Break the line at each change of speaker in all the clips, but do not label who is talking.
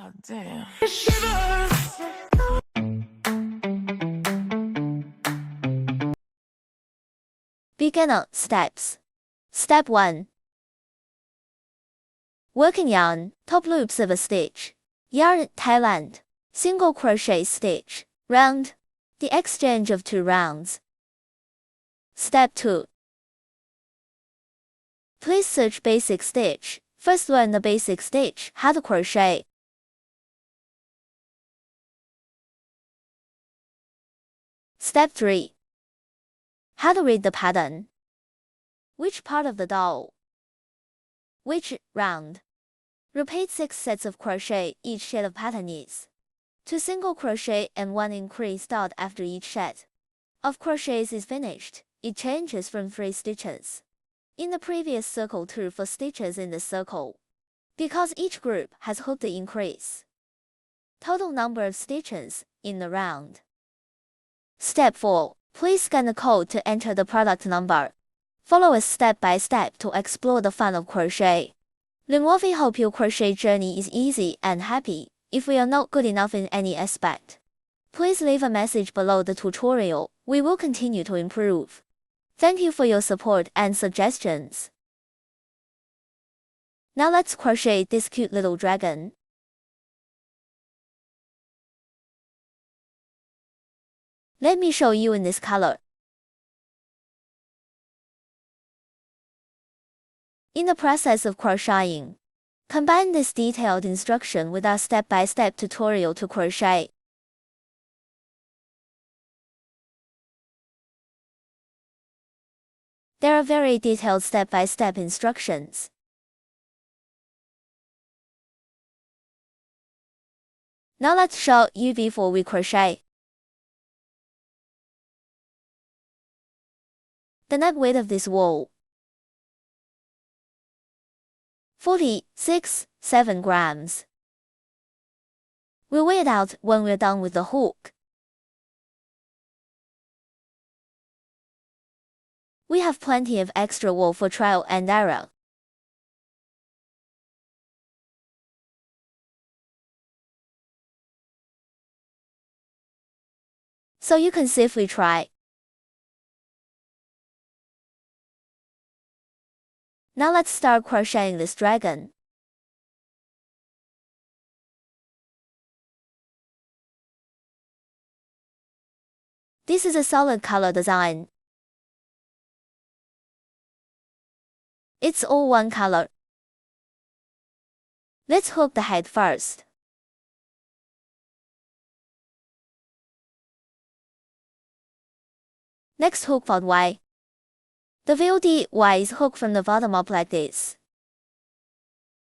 God damn. Shivers.
Beginner steps. Step 1. Working yarn, top loops of a stitch. Yarn, Thailand. Single crochet stitch. Round. The exchange of 2 rounds. Step 2. Please search basic stitch. First learn the basic stitch, how to crochet. Step 3. How to read the pattern. Which part of the doll? Which round? Repeat 6 sets of crochet, each set of pattern is 2 single crochet and 1 increase dot after each set of crochets is finished. It changes from 3 stitches in the previous circle to 4 stitches in the circle, because each group has hooked the increase. Total number of stitches in the round. Step 4. Please scan the code to enter the product number. Follow us step by step to explore the fun of crochet. LuNuaFvy hope your crochet journey is easy and happy. If we are not good enough in any aspect, please leave a message below the tutorial. We will continue to improve. Thank you for your support and suggestions. Now let's crochet this cute little dragon. Let me show you in this color. In the process of crocheting, combine this detailed instruction with our step-by-step tutorial to crochet. There are very detailed step-by-step instructions. Now let's show you before we crochet. The net weight of this wool, 46.7 grams. We'll weigh it out when we're done with the hook. We have plenty of extra wool for trial and error. So you can safely try. Now let's start crocheting this dragon. This is a solid color design. It's all one color. Let's hook the head first. Next hook fold Y. The VOD Y is hooked from the bottom up like this.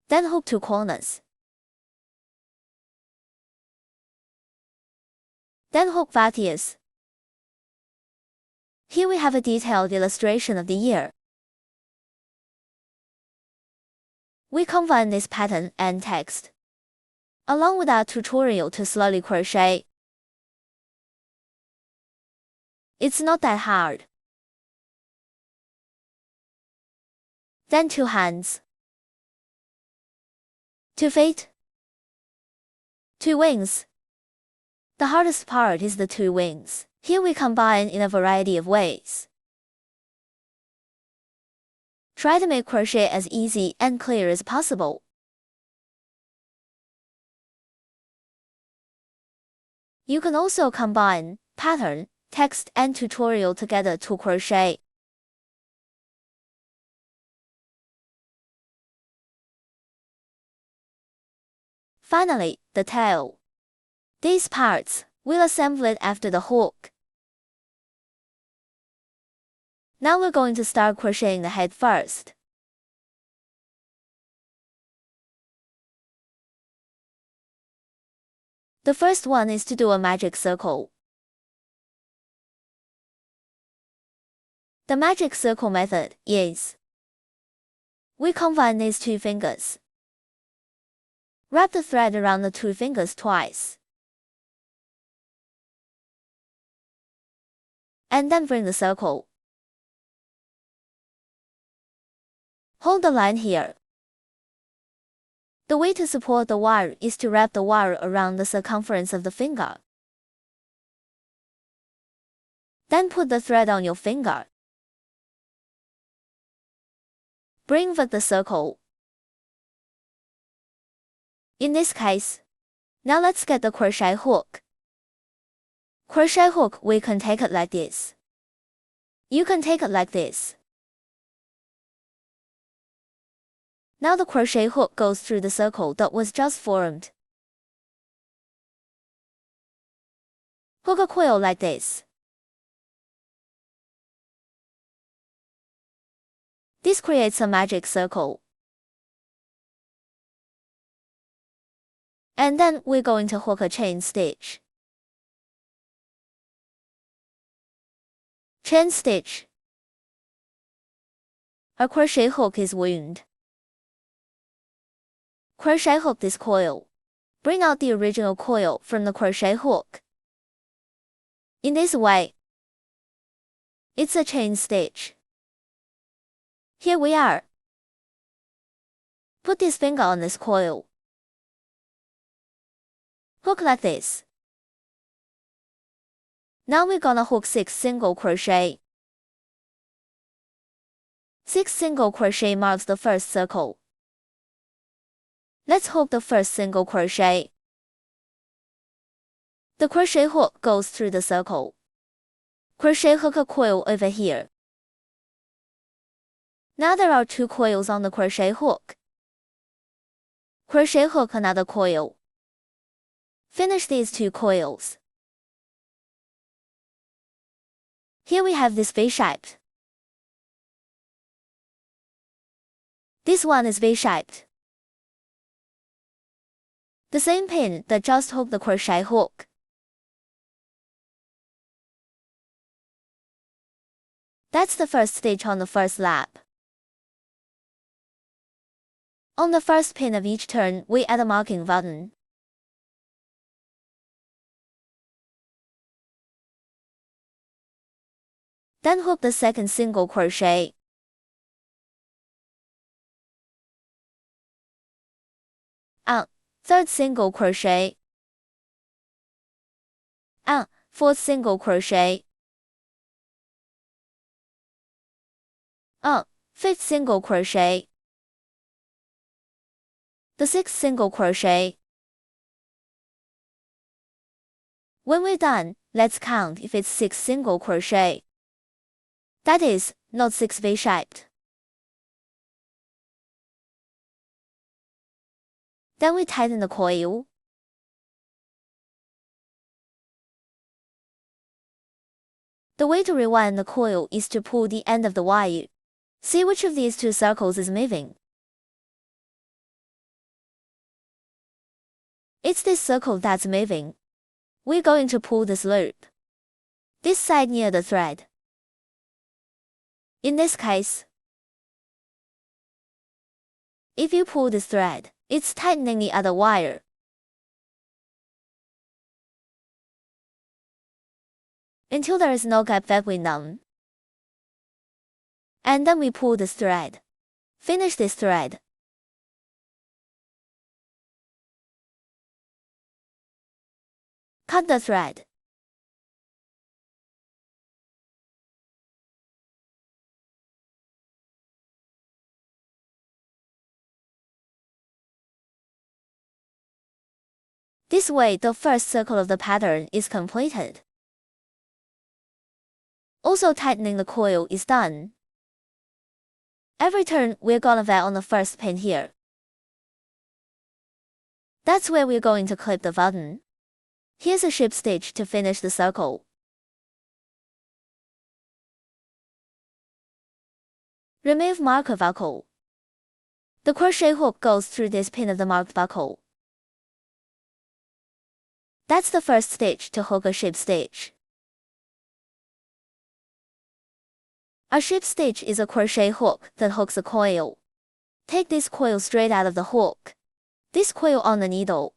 Then hook 2 corners. Then hook various. Here we have a detailed illustration of the ear. We combine this pattern and text, along with our tutorial to slowly crochet. It's not that hard. Then 2 hands, 2 feet, 2 wings. The hardest part is the 2 wings. Here we combine in a variety of ways. Try to make crochet as easy and clear as possible. You can also combine pattern, text and tutorial together to crochet. Finally, the tail. These parts, we'll assemble it after the hook. Now we're going to start crocheting the head first. The first one is to do a magic circle. The magic circle method is, we combine these 2 fingers. Wrap the thread around the 2 fingers twice. And then bring the circle. Hold the line here. The way to support the wire is to wrap the wire around the circumference of the finger. Then put the thread on your finger. Bring back the circle. In this case, now let's get the crochet hook. Crochet hook, we can take it like this. You can take it like this. Now the crochet hook goes through the circle that was just formed. Hook a coil like this. This creates a magic circle. And then we're going to hook a chain stitch. Chain stitch. A crochet hook is wound. Crochet hook this coil. Bring out the original coil from the crochet hook. In this way, it's a chain stitch. Here we are. Put this finger on this coil. Hook like this. Now we're gonna hook 6 single crochet. 6 single crochet marks the first circle. Let's hook the first single crochet. The crochet hook goes through the circle. Crochet hook a coil over here. Now there are 2 coils on the crochet hook. Crochet hook another coil. Finish these 2 coils. Here we have this V-shaped. This one is V-shaped. The same pin that just hooked the crochet hook. That's the first stitch on the first lap. On the first pin of each turn, we add a marking button. Then hook the second single crochet. Third single crochet. Fourth single crochet. Fifth single crochet. The sixth single crochet. When we're done, let's count if it's 6 single crochet. That is, not 6 V-shaped. Then we tighten the coil. The way to rewind the coil is to pull the end of the wire. See which of these 2 circles is moving. It's this circle that's moving. We're going to pull this loop. This side near the thread. In this case, if you pull this thread, it's tightening the other wire. Until there is no gap between them. And then we pull this thread. Finish this thread. Cut the thread. This way, the first circle of the pattern is completed. Also, tightening the coil is done. Every turn, we're gonna vet on the first pin here. That's where we're going to clip the button. Here's a ship stitch to finish the circle. Remove marker buckle. The crochet hook goes through this pin of the marked buckle. That's the first stitch to hook a ship stitch. A ship stitch is a crochet hook that hooks a coil. Take this coil straight out of the hook. This coil on the needle.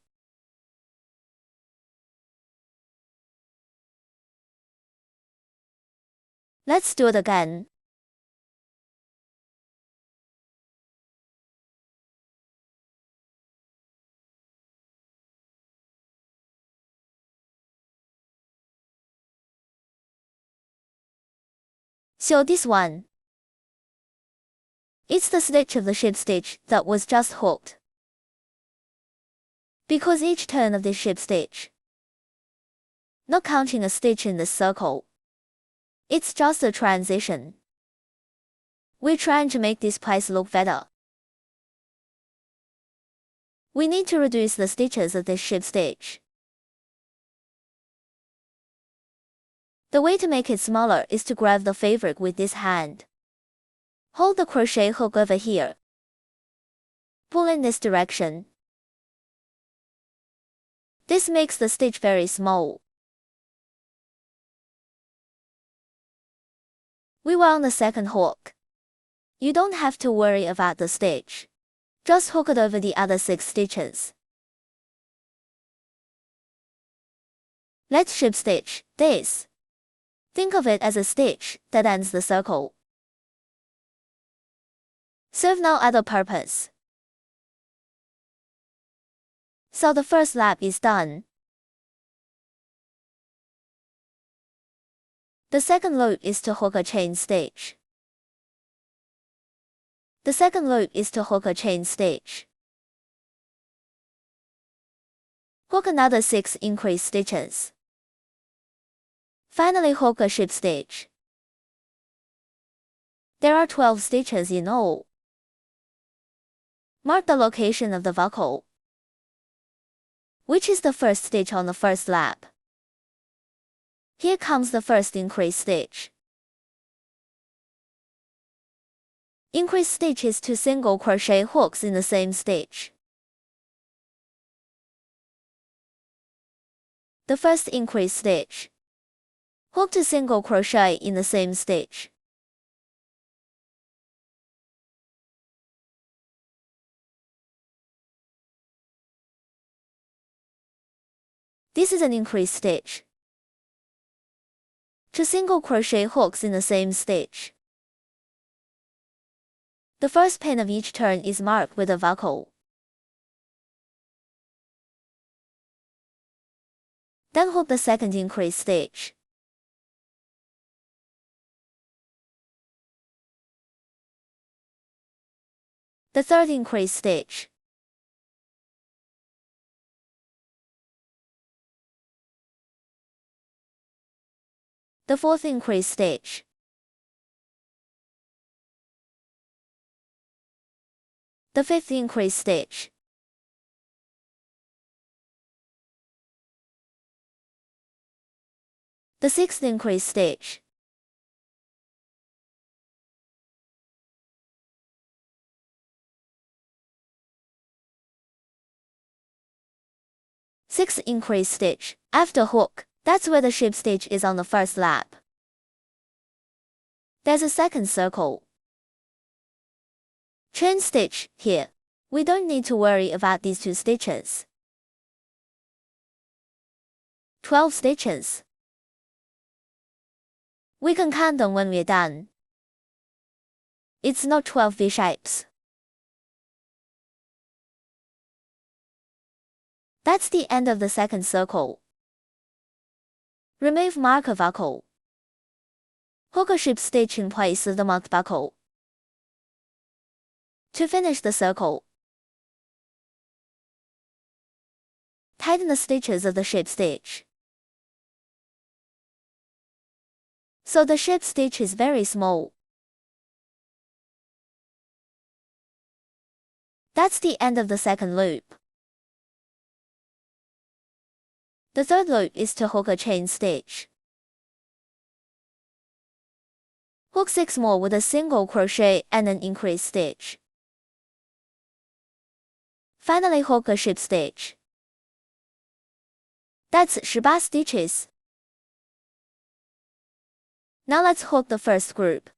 Let's do it again. So this one. It's the stitch of the ship stitch that was just hooked. Because each turn of this ship stitch, not counting a stitch in this circle, it's just a transition. We're trying to make this place look better. We need to reduce the stitches of this ship stitch. The way to make it smaller is to grab the fabric with this hand. Hold the crochet hook over here. Pull in this direction. This makes the stitch very small. We were on the second hook. You don't have to worry about the stitch. Just hook it over the other 6 stitches. Let's ship stitch this. Think of it as a stitch that ends the circle. Serve no other purpose. So the first lap is done. The second loop is to hook a chain stitch. The second loop is to hook a chain stitch. Hook another 6 increase stitches. Finally hook a ship stitch. There are 12 stitches in all. Mark the location of the buckle, which is the first stitch on the first lap. Here comes the first increase stitch. Increase stitch is 2 single crochet hooks in the same stitch. The first increase stitch. Hook 2 single crochet in the same stitch. This is an increase stitch. 2 single crochet hooks in the same stitch. The first pin of each turn is marked with a buckle. Then hook the second increase stitch. The third increase stitch. The fourth increase stitch. The fifth increase stitch. The sixth increase stitch. Sixth increase stitch. After hook, that's where the ship stitch is on the first lap. There's a second circle. Chain stitch here. We don't need to worry about these 2 stitches. 12 stitches. We can count them when we're done. It's not 12 V-shapes. That's the end of the second circle. Remove marker buckle. Hook a ship stitch in place of the marked buckle. To finish the circle, tighten the stitches of the ship stitch. So the ship stitch is very small. That's the end of the second loop. The third loop is to hook a chain stitch. Hook 6 more with a single crochet and an increase stitch. Finally hook a ship stitch. That's 18 stitches. Now let's hook the first group.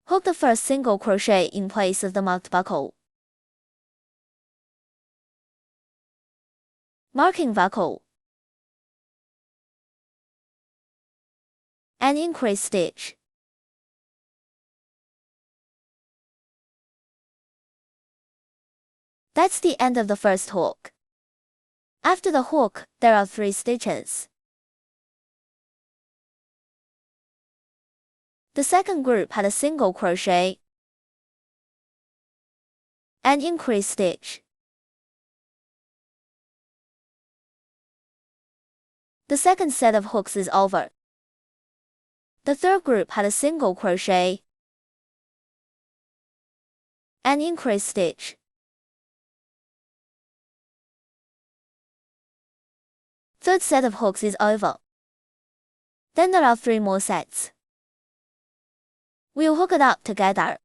Hook the first single crochet in place of the marked buckle. Marking buckle. And increase stitch. That's the end of the first hook. After the hook, there are 3 stitches. The second group had a single crochet and increase stitch. The second set of hooks is over. The third group had a single crochet and increase stitch. Third set of hooks is over. Then there are 3 more sets. We'll hook it up together.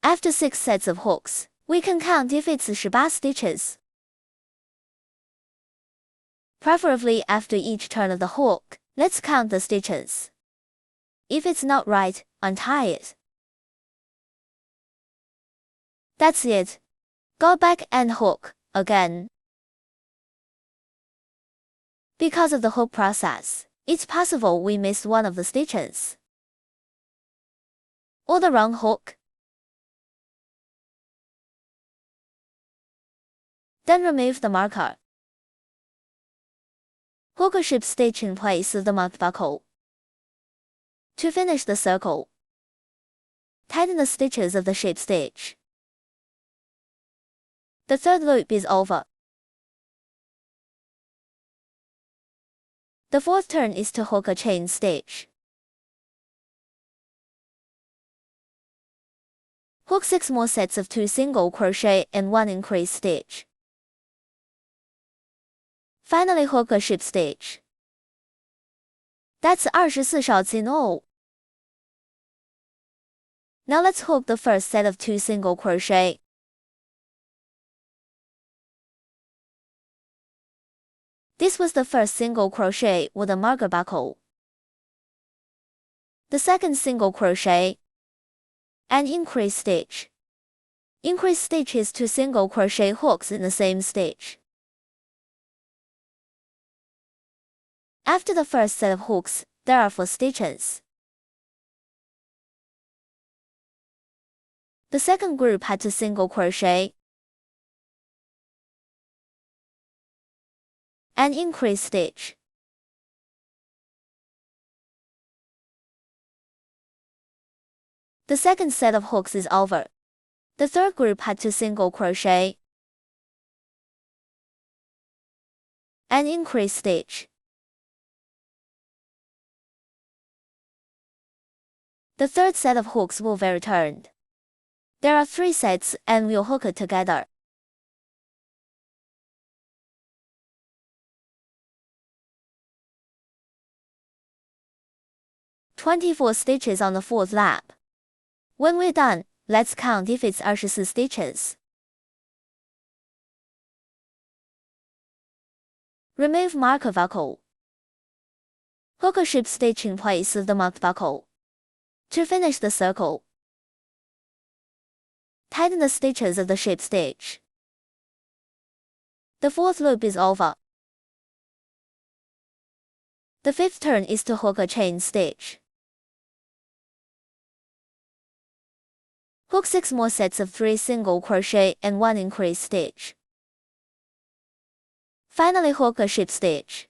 After 6 sets of hooks, we can count if it's 18 stitches. Preferably after each turn of the hook, let's count the stitches. If it's not right, untie it. That's it. Go back and hook again. Because of the hook process, it's possible we missed one of the stitches or the wrong hook. Then remove the marker. Hook a ship stitch in place of the marked buckle. To finish the circle, tighten the stitches of the ship stitch. The third loop is over. The fourth turn is to hook a chain stitch. Hook 6 more sets of 2 single crochet and 1 increase stitch. Finally hook a ship stitch. That's 24 shots in all. Now let's hook the first set of 2 single crochet. This was the first single crochet with a marker buckle. The second single crochet and increase stitch. Increase stitch is 2 single crochet hooks in the same stitch. After the first set of hooks, there are 4 stitches. The second group had 2 single crochet and increase stitch. The second set of hooks is over. The third group had 2 single crochet and increase stitch. The third set of hooks will be returned. There are 3 sets and we'll hook it together. "24 stitches on the fourth lap. When we're done, let's count if it's 24 stitches. Remove marker buckle. Hook a ship stitch in place of the marked buckle. To finish the circle, tighten the stitches of the ship stitch. The fourth loop is over. The fifth turn is to hook a chain stitch. Hook 6 more sets of 3 single crochet and 1 increase stitch. Finally hook a ship stitch.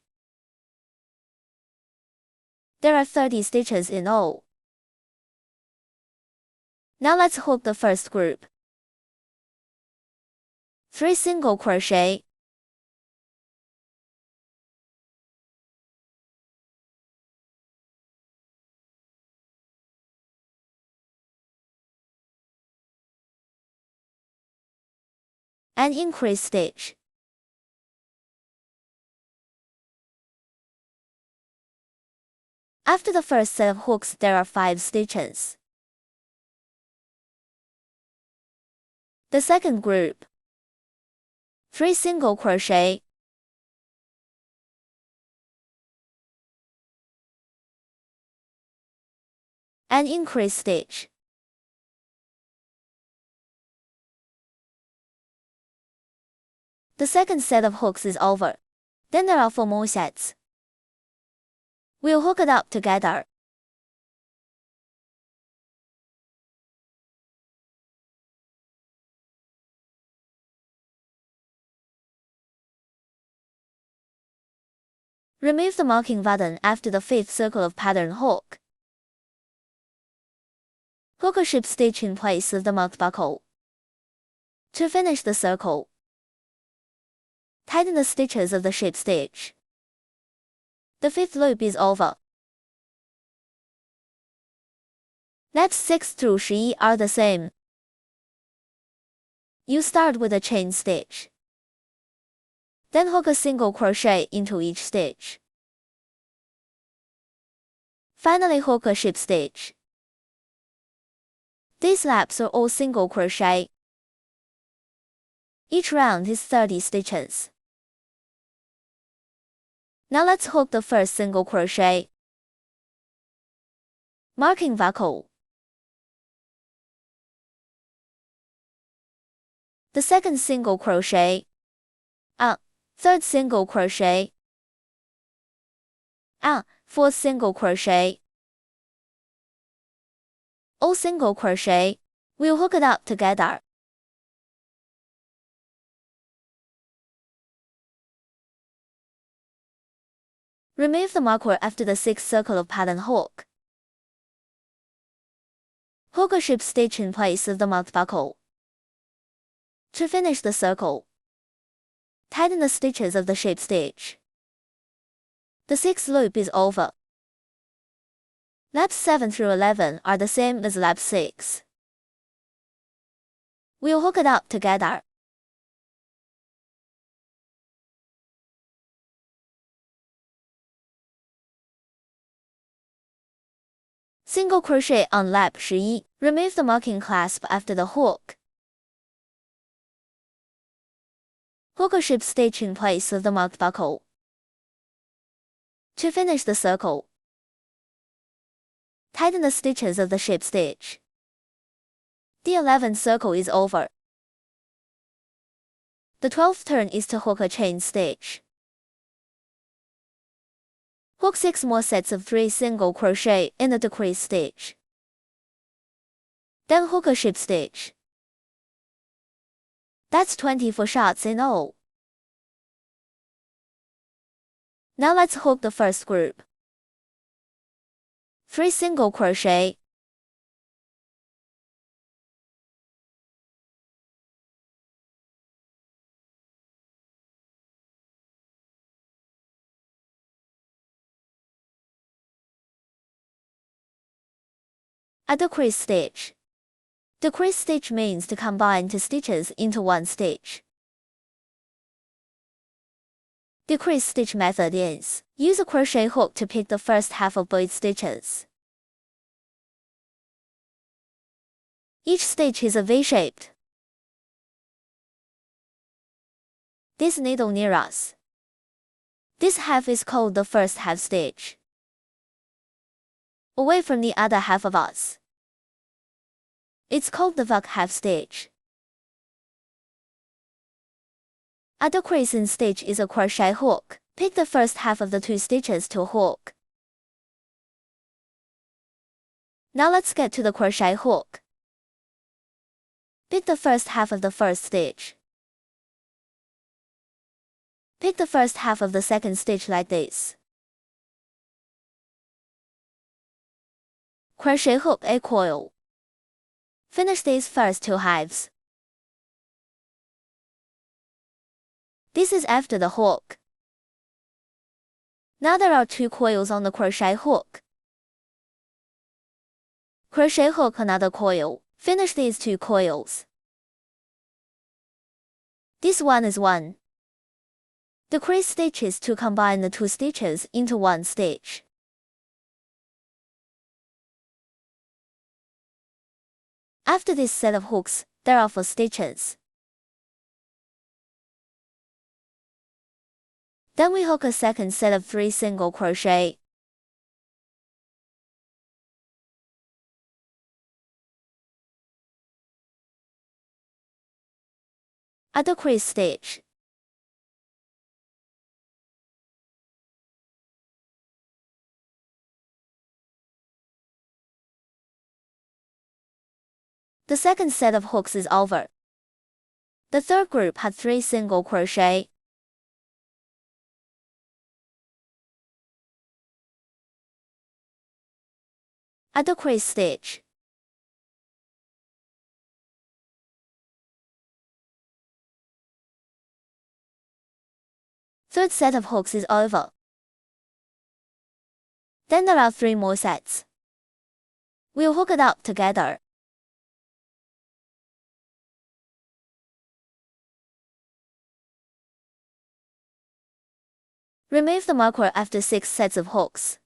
There are 30 stitches in all. Now let's hook the first group. 3 single crochet and increase stitch. After the first set of hooks, there are 5 stitches. The second group, 3 single crochet and increase stitch. The second set of hooks is over. Then there are 4 more sets. We'll hook it up together. Remove the marking button after the 5th circle of pattern hook. Hook a ship stitch in place of the marked buckle. To finish the circle, tighten the stitches of the ship stitch. The 5th loop is over. Next 6 through 11 are the same. You start with a chain stitch. Then hook a single crochet into each stitch. Finally hook a ship stitch. These laps are all single crochet. Each round is 30 stitches. Now let's hook the first single crochet. Marking buckle. The second single crochet. Third single crochet. Fourth single crochet. All single crochet. We'll hook it up together. Remove the marker after the 6th circle of pattern hook. Hook a ship stitch in place of the marked buckle. To finish the circle, tighten the stitches of the ship stitch. The 6th loop is over. Laps 7 through 11 are the same as lap 6. We'll hook it up together. Single crochet on lap 11. Remove the marking clasp after the hook. Hook a ship stitch in place of the marked buckle. To finish the circle, tighten the stitches of the ship stitch. The 11th circle is over. The 12th turn is to hook a chain stitch. Hook 6 more sets of 3 single crochet in the decrease stitch. Then hook a ship stitch. That's 24 shots in all. Now let's hook the first group. 3 single crochet. A decrease stitch. Decrease stitch means to combine 2 stitches into 1 stitch. Decrease stitch method is, use a crochet hook to pick the first half of both stitches. Each stitch is a V-shaped. This needle near us. This half is called the first half stitch. Away from the other half of us. It's called the back half stitch. A decreasing stitch is a crochet hook. Pick the first half of the 2 stitches to hook. Now let's get to the crochet hook. Pick the first half of the first stitch. Pick the first half of the second stitch like this. Crochet hook a coil. Finish these first 2 halves. This is after the hook. Now there are 2 coils on the crochet hook. Crochet hook another coil. Finish these 2 coils. This one is 1. Decrease stitches to combine the 2 stitches into 1 stitch. After this set of hooks, there are 4 stitches. Then we hook a second set of 3 single crochet. A decrease stitch. The second set of hooks is over. The third group had 3 single crochet. a decrease stitch. Third set of hooks is over. Then there are 3 more sets. We'll hook it up together. Remove the marker after 6 sets of hooks.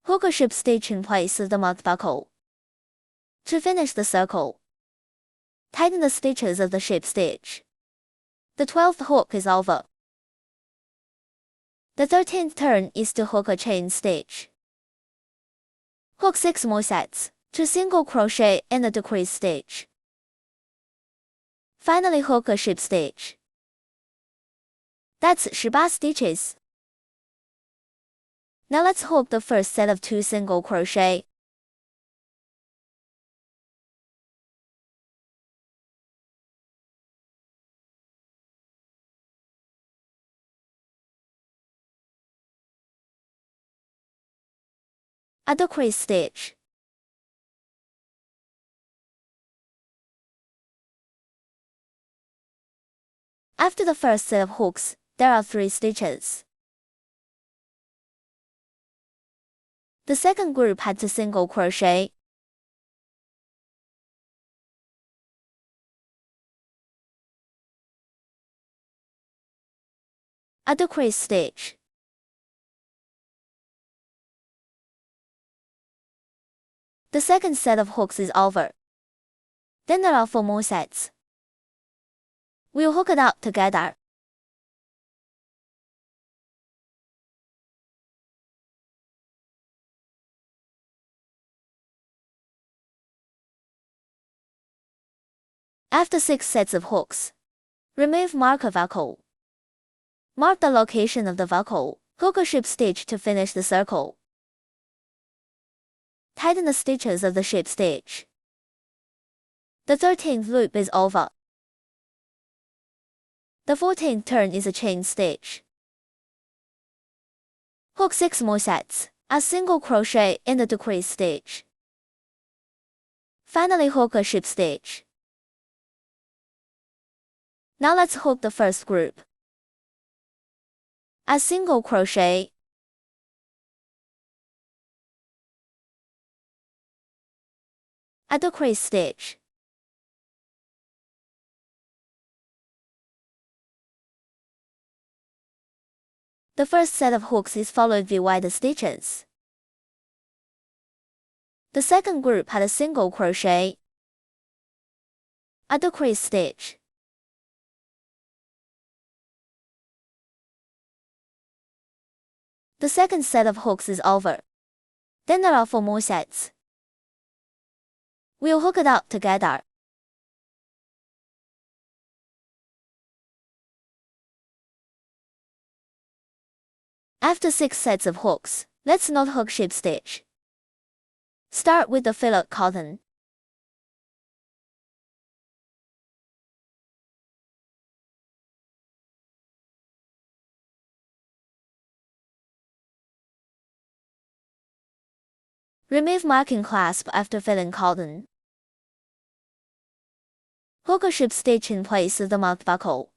Hook a ship stitch in place of the marked buckle. To finish the circle, tighten the stitches of the ship stitch. The 12th hook is over. The 13th turn is to hook a chain stitch. Hook 6 more sets, to single crochet and a decrease stitch. Finally hook a ship stitch. That's 18 stitches. Now let's hook the first set of 2 single crochet. A decrease stitch. After the first set of hooks, there are 3 stitches. The second group had to single crochet. A decrease stitch. The second set of hooks is over. Then there are 4 more sets. We'll hook it up together. After 6 sets of hooks, remove marker buckle. Mark the location of the buckle, hook a ship stitch to finish the circle. Tighten the stitches of the ship stitch. The 13th loop is over. The 14th turn is a chain stitch. Hook 6 more sets, a single crochet and a decrease stitch. Finally hook a ship stitch. Now let's hook the first group. A single crochet. A decrease stitch. The first set of hooks is followed by wide stitches. The second group had a single crochet. A decrease stitch. The second set of hooks is over. Then there are 4 more sets. We'll hook it up together. After 6 sets of hooks, let's knot hook ship stitch. Start with the fillet cotton. Remove marking clasp after filling cotton. Hook a ship stitch in place of the marked buckle.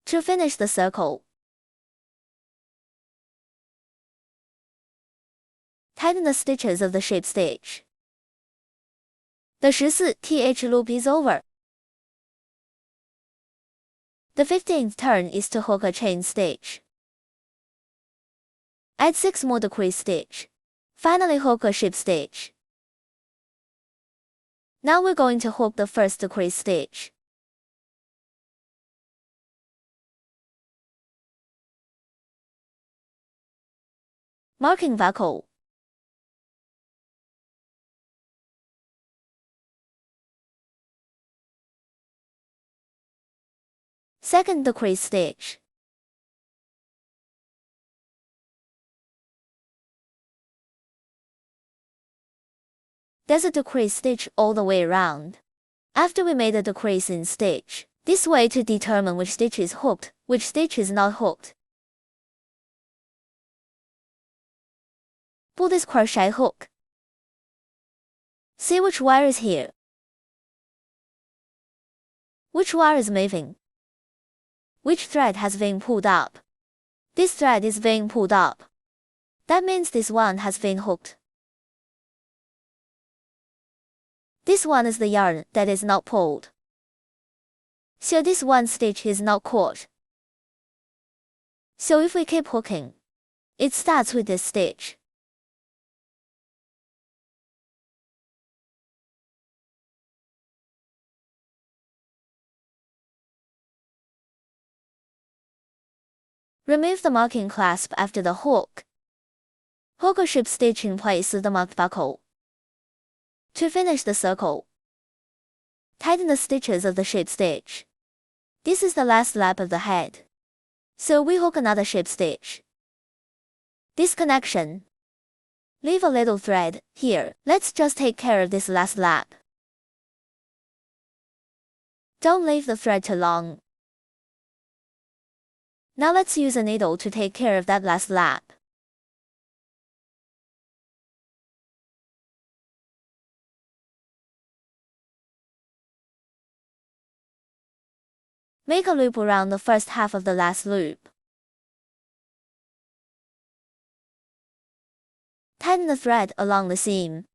To finish the circle, tighten the stitches of the ship stitch. The 14th loop is over. The 15th turn is to hook a chain stitch. Add 6 more decrease stitch. Finally hook a ship stitch. Now we're going to hook the first decrease stitch. Marking buckle. Second decrease stitch. There's a decrease stitch all the way around. After we made a decrease in stitch, this way to determine which stitch is hooked, which stitch is not hooked. Pull this crochet hook. See which wire is here. Which wire is moving? Which thread has been pulled up? This thread is being pulled up. That means this one has been hooked. This one is the yarn that is not pulled. So this one stitch is not caught. So if we keep hooking, it starts with this stitch. Remove the marking clasp after the hook. Hook a ship stitch in place with the marked buckle. To finish the circle, tighten the stitches of the ship stitch. This is the last lap of the head, so we hook another ship stitch. This connection. Leave a little thread here. Let's just take care of this last lap. Don't leave the thread too long. Now let's use a needle to take care of that last lap. Make a loop around the first half of the last loop. Tighten the thread along the seam.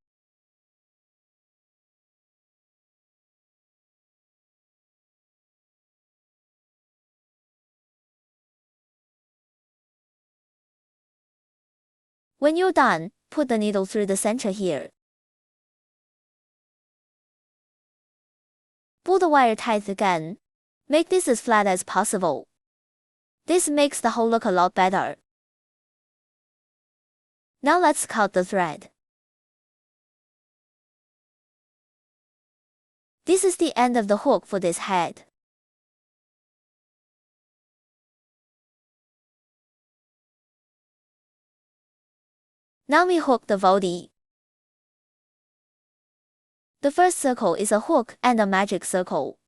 When you're done, put the needle through the center here. Pull the wire tight again. Make this as flat as possible. This makes the hole look a lot better. Now let's cut the thread. This is the end of the hook for this head. Now we hook the body. The first circle is a hook and a magic circle.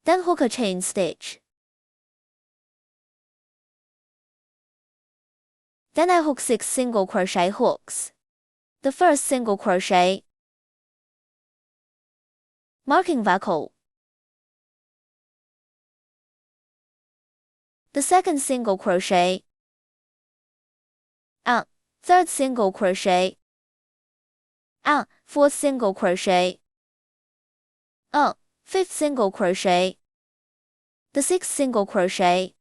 Then hook a chain stitch. Then I hook 6 single crochet hooks. The first single crochet, marking buckle. The second single crochet, third single crochet, fourth single crochet, fifth single crochet, the sixth single crochet.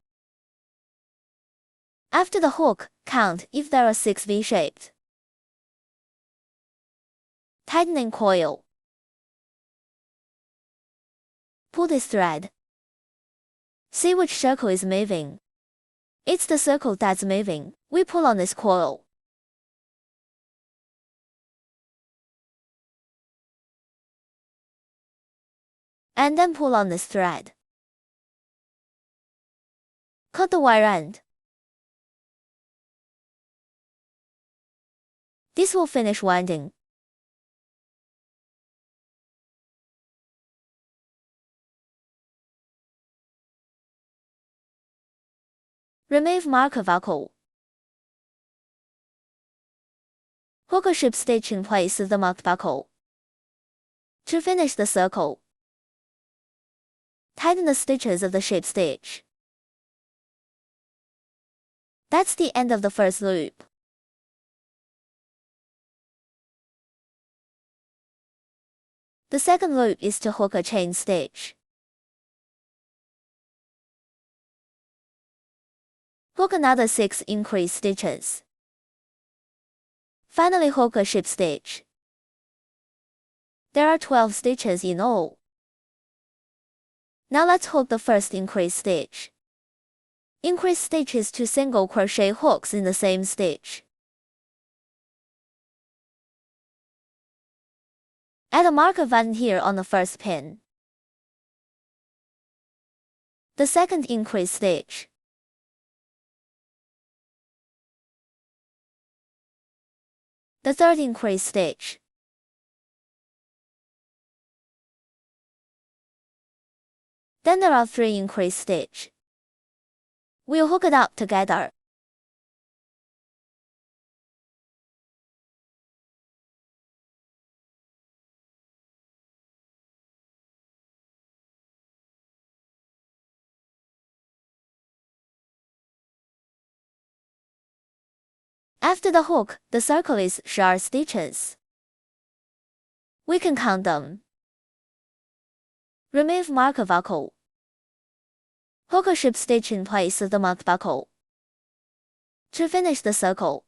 After the hook, count if there are 6 V-shaped. Tightening coil. Pull this thread. See which circle is moving. It's the circle that's moving. We pull on this coil. And then pull on this thread. Cut the wire end. This will finish winding. Remove marker buckle. Hook a ship stitch in place with the marked buckle. To finish the circle, tighten the stitches of the ship stitch. That's the end of the first loop. The second loop is to hook a chain stitch. Hook another 6 increase stitches. Finally hook a ship stitch. There are 12 stitches in all. Now let's hook the first increase stitch. Increase stitch is 2 single crochet hooks in the same stitch. Add a marker button here on the first pin. The second increase stitch. The third increase stitch. Then there are 3 increase stitch. We'll hook it up together. After the hook, the circle is sharp stitches. We can count them. Remove marker buckle. Hook a ship stitch in place of the marked buckle. To finish the circle,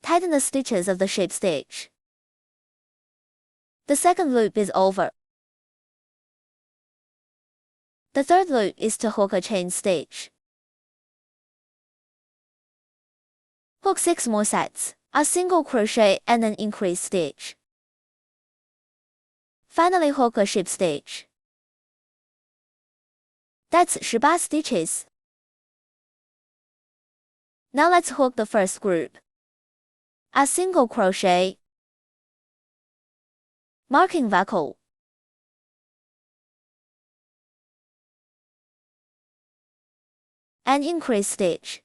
tighten the stitches of the ship stitch. The second loop is over. The third loop is to hook a chain stitch. Hook 6 more sets, a single crochet and an increase stitch. Finally hook a ship stitch. That's 18 stitches. Now let's hook the first group. A single crochet, marking buckle, and increase stitch.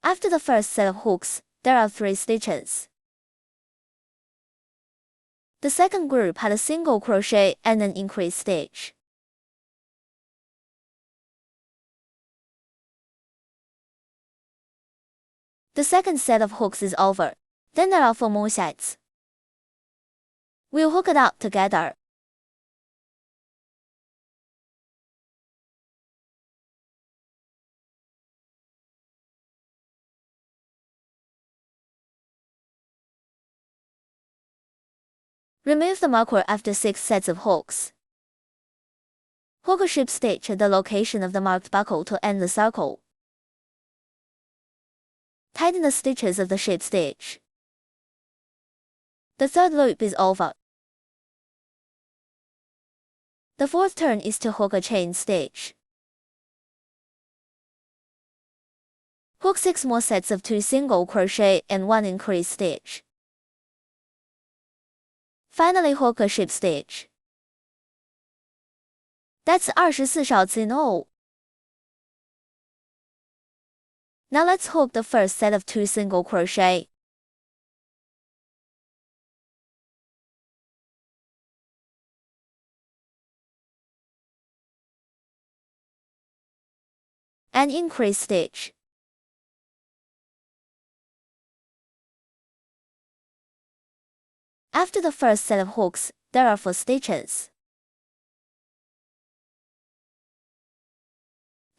After the first set of hooks, there are 3 stitches. The second group had a single crochet and an increase stitch. The second set of hooks is over. Then there are 4 more sets. We'll hook it up together. Remove the marker after 6 sets of hooks. Hook a ship stitch at the location of the marked buckle to end the circle. Tighten the stitches of the ship stitch. The third loop is over. The fourth turn is to hook a chain stitch. Hook 6 more sets of 2 single crochet and 1 increase stitch. Finally hook a ship stitch. That's 24 小次 in all. Now let's hook the first set of 2 single crochet. And increase stitch. After the first set of hooks, there are 4 stitches.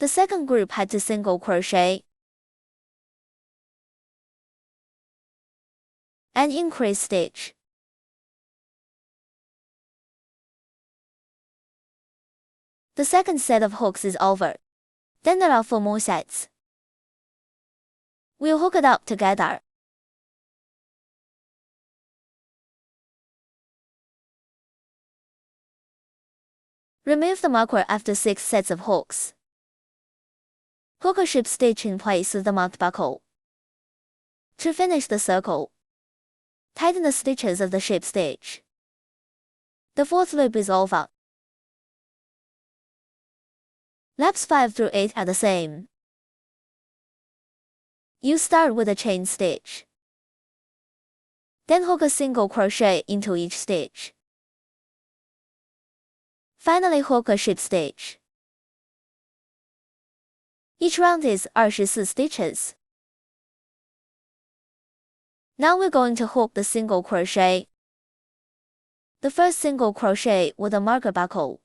The second group had 2 single crochet and increase stitch. The second set of hooks is over. Then there are 4 more sets. We'll hook it up together. Remove the marker after 6 sets of hooks. Hook a ship stitch in place of the marked buckle. To finish the circle, tighten the stitches of the ship stitch. The fourth loop is over. Laps 5 through 8 are the same. You start with a chain stitch. Then hook a single crochet into each stitch. Finally hook a ship stitch. Each round is 24 stitches. Now we're going to hook the single crochet. The first single crochet with a marker buckle.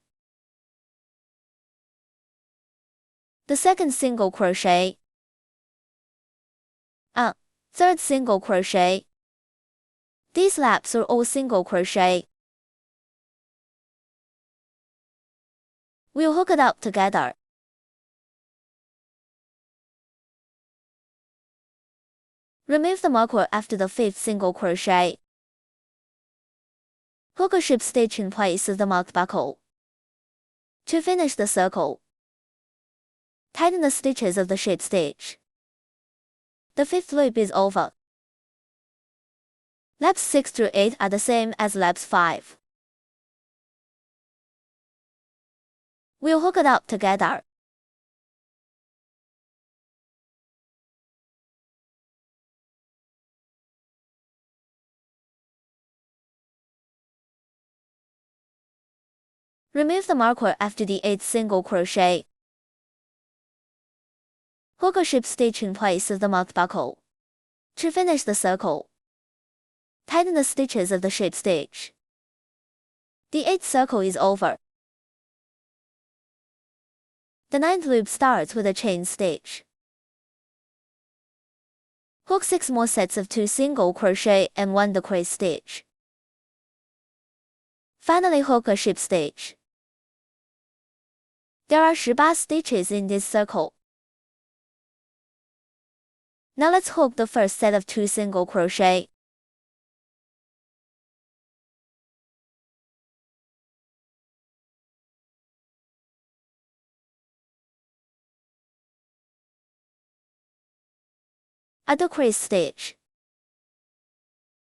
The second single crochet. Third single crochet. These laps are all single crochet. We'll hook it up together. Remove the marker after the 5th single crochet. Hook a ship stitch in place of the marked buckle. To finish the circle, tighten the stitches of the ship stitch. The fifth loop is over. Laps 6 through 8 are the same as laps 5. We'll hook it up together. Remove the marker after the 8th single crochet. Hook a ship stitch in place of the marked buckle. To finish the circle, tighten the stitches of the ship stitch. The 8th circle is over. The 9th loop starts with a chain stitch. Hook 6 more sets of 2 single crochet and 1 decrease stitch. Finally hook a ship stitch. There are 18 stitches in this circle. Now let's hook the first set of 2 single crochet. A decrease stitch.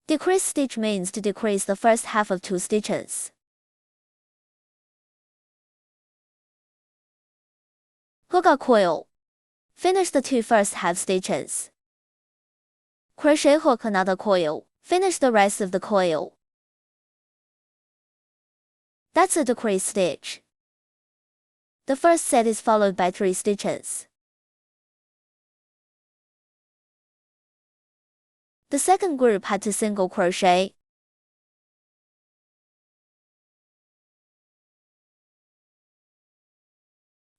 Decrease stitch means to decrease the first half of 2 stitches. Hook a coil. Finish the 2 first half stitches. Crochet hook another coil. Finish the rest of the coil. That's a decrease stitch. The first set is followed by 3 stitches. The second group had 2 single crochet.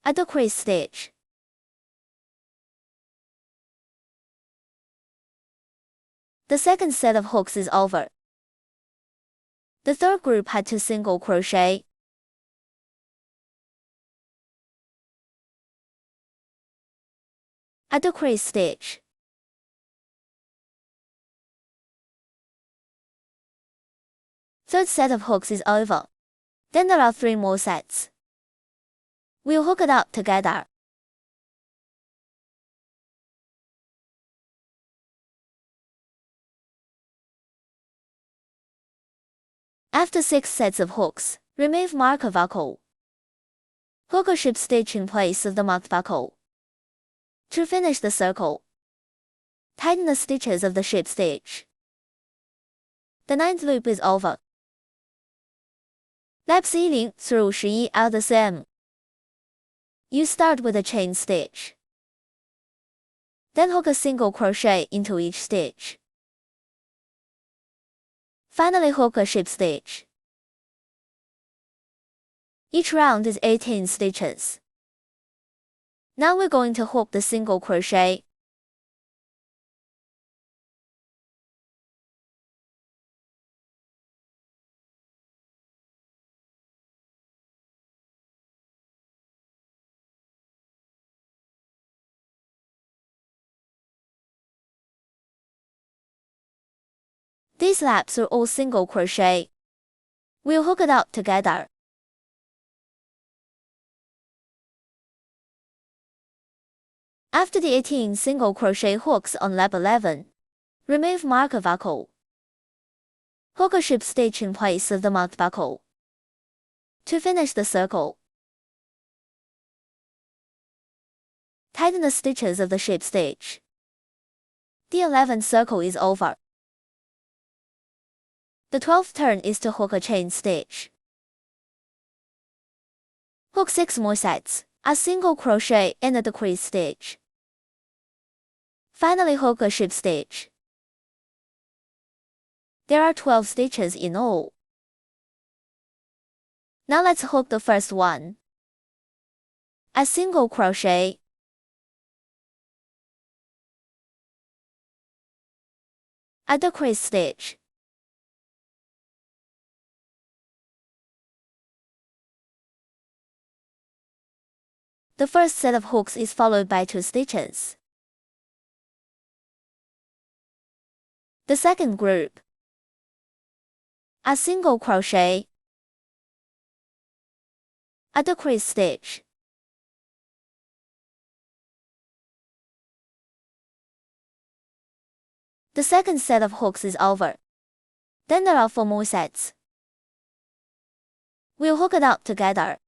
A decrease stitch. The second set of hooks is over. The third group had 2 single crochet. A decrease stitch. Third set of hooks is over. Then there are 3 more sets. We'll hook it up together. After 6 sets of hooks, remove marker buckle. Hook a ship stitch in place of the marked buckle. To finish the circle, tighten the stitches of the ship stitch. The 9th loop is over. Laps 10 through 11 are the same. You start with a chain stitch. Then hook a single crochet into each stitch. Finally hook a ship stitch. Each round is 18 stitches. Now we're going to hook the single crochet. These laps are all single crochet. We'll hook it up together. After the 18 single crochet hooks on lap 11, remove marker buckle. Hook a ship stitch in place of the marked buckle. To finish the circle, tighten the stitches of the ship stitch. The 11th circle is over. The 12th turn is to hook a chain stitch. Hook 6 more sets, a single crochet and a decrease stitch. Finally hook a ship stitch. There are 12 stitches in all. Now let's hook the first one. A single crochet. A decrease stitch. The first set of hooks is followed by 2 stitches. The second group. A single crochet. A decrease stitch. The second set of hooks is over. Then there are 4 more sets. We'll hook it up together.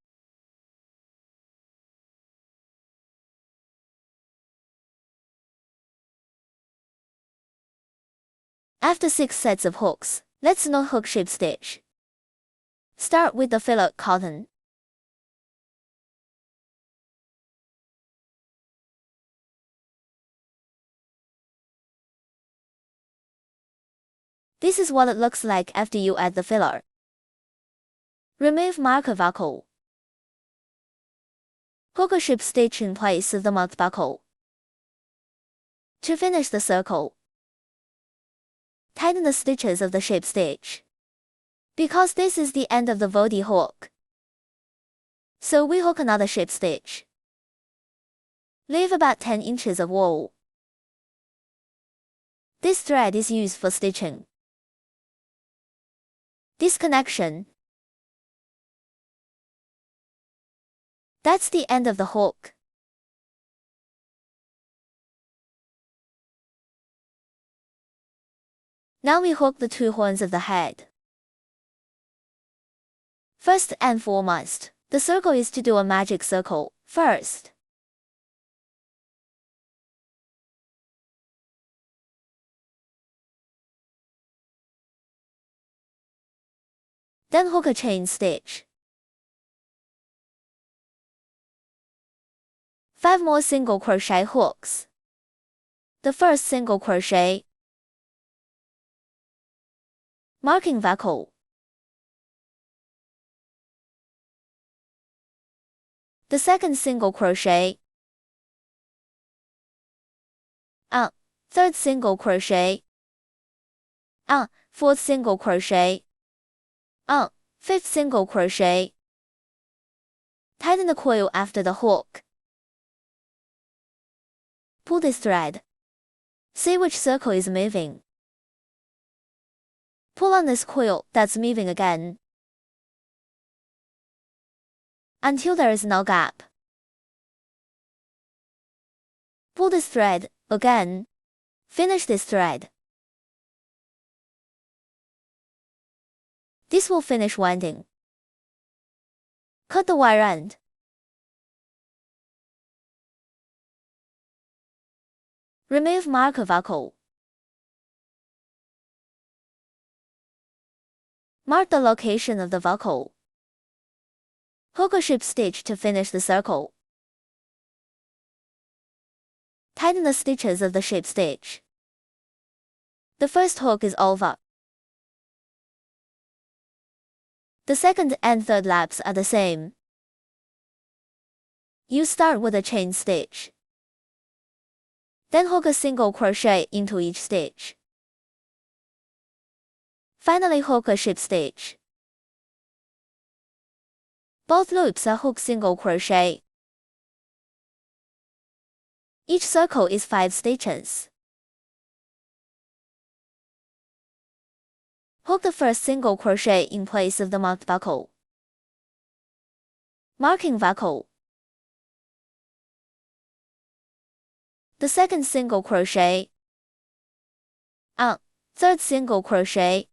After 6 sets of hooks, let's knot hook ship stitch. Start with the filler cotton. This is what it looks like after you add the filler. Remove marker buckle. Hook a ship stitch in place of the marked buckle. To finish the circle, tighten the stitches of the ship stitch. Because this is the end of the body hook, so we hook another ship stitch. Leave about 10 inches of wool. This thread is used for stitching. Disconnection. That's the end of the hook. Now we hook the 2 horns of the head. First and foremost, the circle is to do a magic circle first. Then hook a chain stitch. 5 more single crochet hooks. The first single crochet. Marking buckle. The second single crochet. Third single crochet. Fourth single crochet. Fifth single crochet. Tighten the coil after the hook. Pull this thread. See which circle is moving. Pull on this coil that's moving again, until there is no gap. Pull this thread again. Finish this thread. This will finish winding. Cut the wire end. Remove marker buckle. Mark the location of the buckle. Hook a ship stitch to finish the circle. Tighten the stitches of the ship stitch. The first hook is over. The second and third laps are the same. You start with a chain stitch. Then hook a single crochet into each stitch. Finally hook a ship stitch. Both loops are hook single crochet. Each circle is 5 stitches. Hook the first single crochet in place of the marked buckle. Marking buckle. The second single crochet. Third single crochet.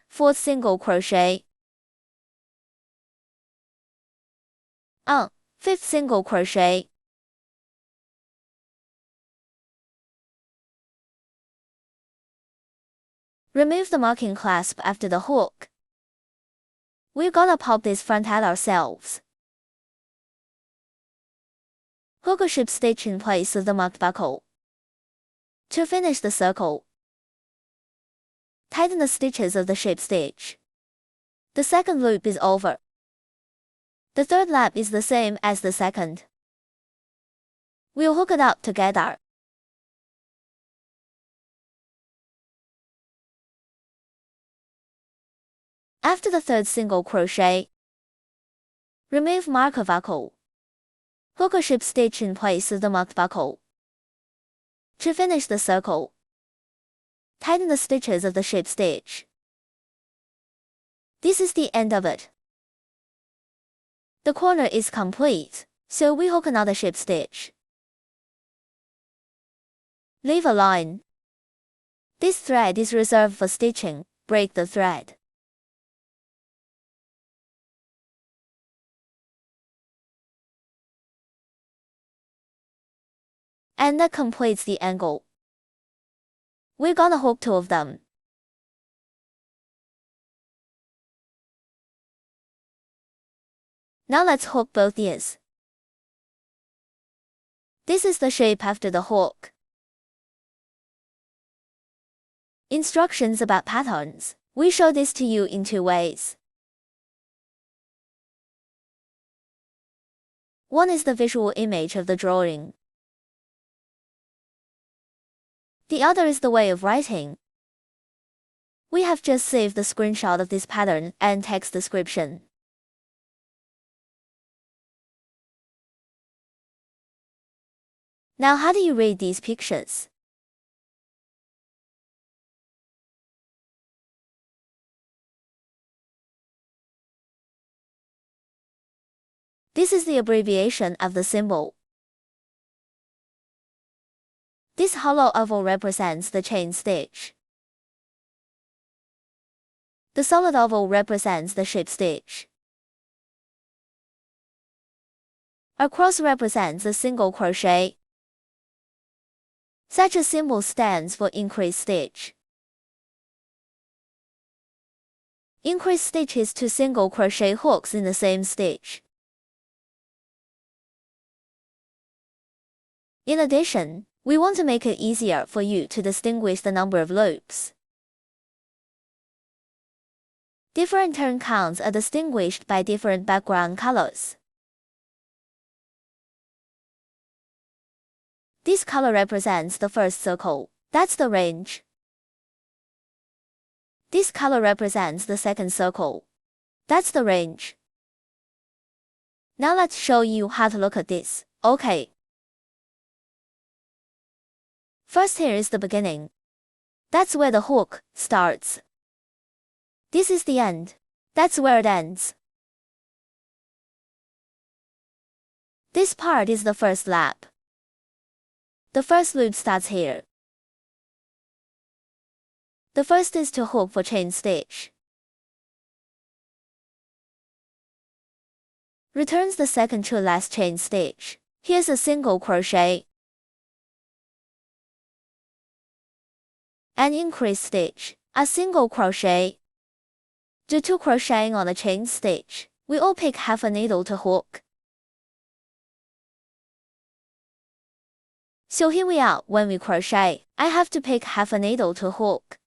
Fourth single crochet. Fifth single crochet. Remove the marking clasp after the hook. We're gonna pop this front head ourselves. Hook a ship stitch in place of the marked buckle. To finish the circle, tighten the stitches of the ship stitch. The second loop is over. The third lap is the same as the second. We'll hook it up together. After the third single crochet, remove marker buckle. Hook a ship stitch in place of the marked buckle. To finish the circle, tighten the stitches of the ship stitch. This is the end of it. The corner is complete, so we hook another ship stitch. Leave a line. This thread is reserved for stitching. Break the thread. And that completes the angle. We're gonna hook 2 of them. Now let's hook both ears. This is the shape after the hook. Instructions about patterns. We show this to you in 2 ways. One is the visual image of the drawing. The other is the way of writing. We have just saved the screenshot of this pattern and text description. Now how do you read these pictures? This is the abbreviation of the symbol. This hollow oval represents the chain stitch. The solid oval represents the ship stitch. A cross represents a single crochet. Such a symbol stands for increased stitch. Increased stitch is 2 single crochet hooks in the same stitch. In addition, we want to make it easier for you to distinguish the number of loops. Different turn counts are distinguished by different background colors. This color represents the first circle. That's the range. This color represents the second circle. That's the range. Now let's show you how to look at this. Okay. First, here is the beginning. That's where the hook starts. This is the end. That's where it ends. This part is the first lap. The first loop starts here. The first is to hook for chain stitch. Returns the second to last chain stitch. Here's a single crochet. An increased stitch, a single crochet. Do 2 crocheting on the chain stitch. We all pick half a needle to hook. So here we are when we crochet. I have to pick half a needle to hook.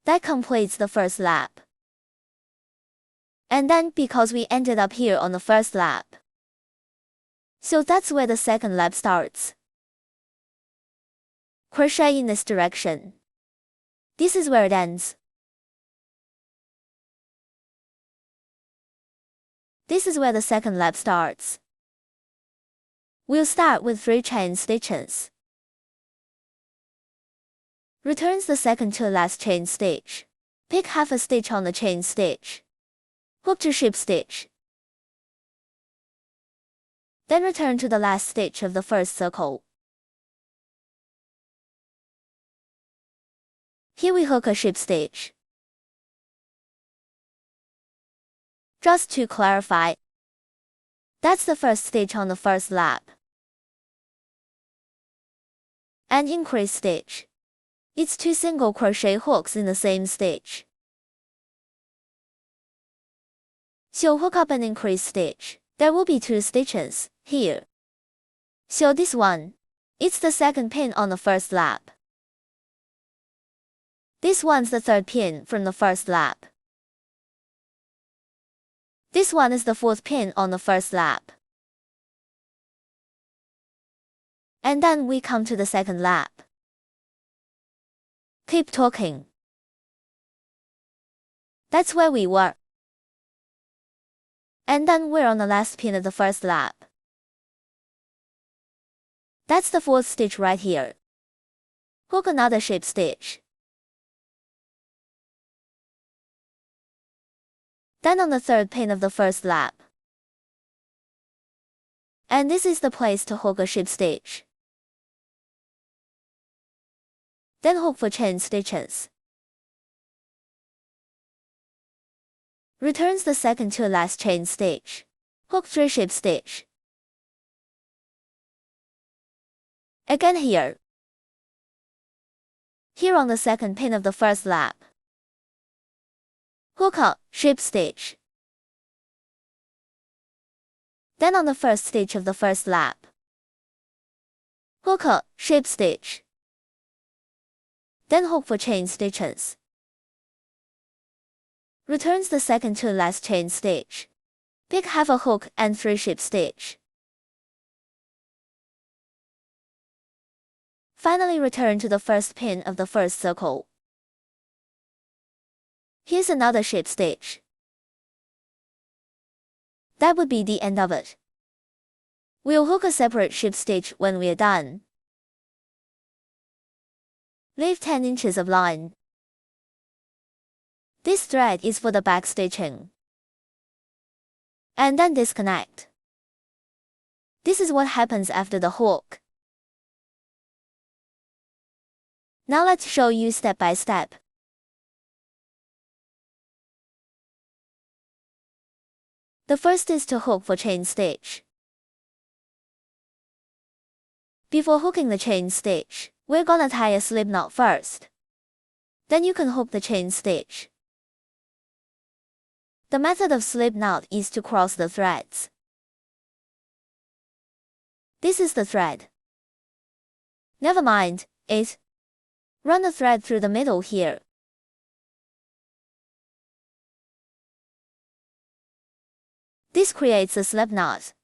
That completes the first lap. And then because we ended up here on the first lap. So that's where the second lap starts. Crochet in this direction. This is where it ends. This is where the second lap starts. We'll start with 3 chain stitches. Returns the second to last chain stitch. Pick half a stitch on the chain stitch. Hook to ship stitch. Then return to the last stitch of the first circle. Here we hook a ship stitch. Just to clarify, that's the first stitch on the first lap. An increased stitch. It's 2 single crochet hooks in the same stitch. So hook up an increased stitch. There will be 2 stitches here. So this one, it's the second pin on the first lap. This one's the third pin from the first lap. This one is the fourth pin on the first lap. And then we come to the second lap. Keep talking. That's where we were. And then we're on the last pin of the first lap. That's the fourth stitch right here. Hook another ship stitch. Then on the third pin of the first lap. And this is the place to hook a ship stitch. then hook for chain stitches. Returns the second to last chain stitch. Hook 3 ship stitch. Again here. Here on the second pin of the first lap. Hook up, ship stitch. Then on the first stitch of the first lap. Hook up, ship stitch. Then hook for chain stitches. Returns the second to last chain stitch. Pick half a hook and 3 ship stitch. Finally return to the first pin of the first circle. Here's another ship stitch. That would be the end of it. We'll hook a separate ship stitch when we're done. Leave 10 inches of line. This thread is for the back stitching. And then disconnect. This is what happens after the hook. Now let's show you step by step. The first is to hook for chain stitch. Before hooking the chain stitch, we're gonna tie a slip knot first. Then you can hook the chain stitch. The method of slip knot is to cross the threads. This is the thread. Never mind it. Run the thread through the middle here. This creates a slip knot.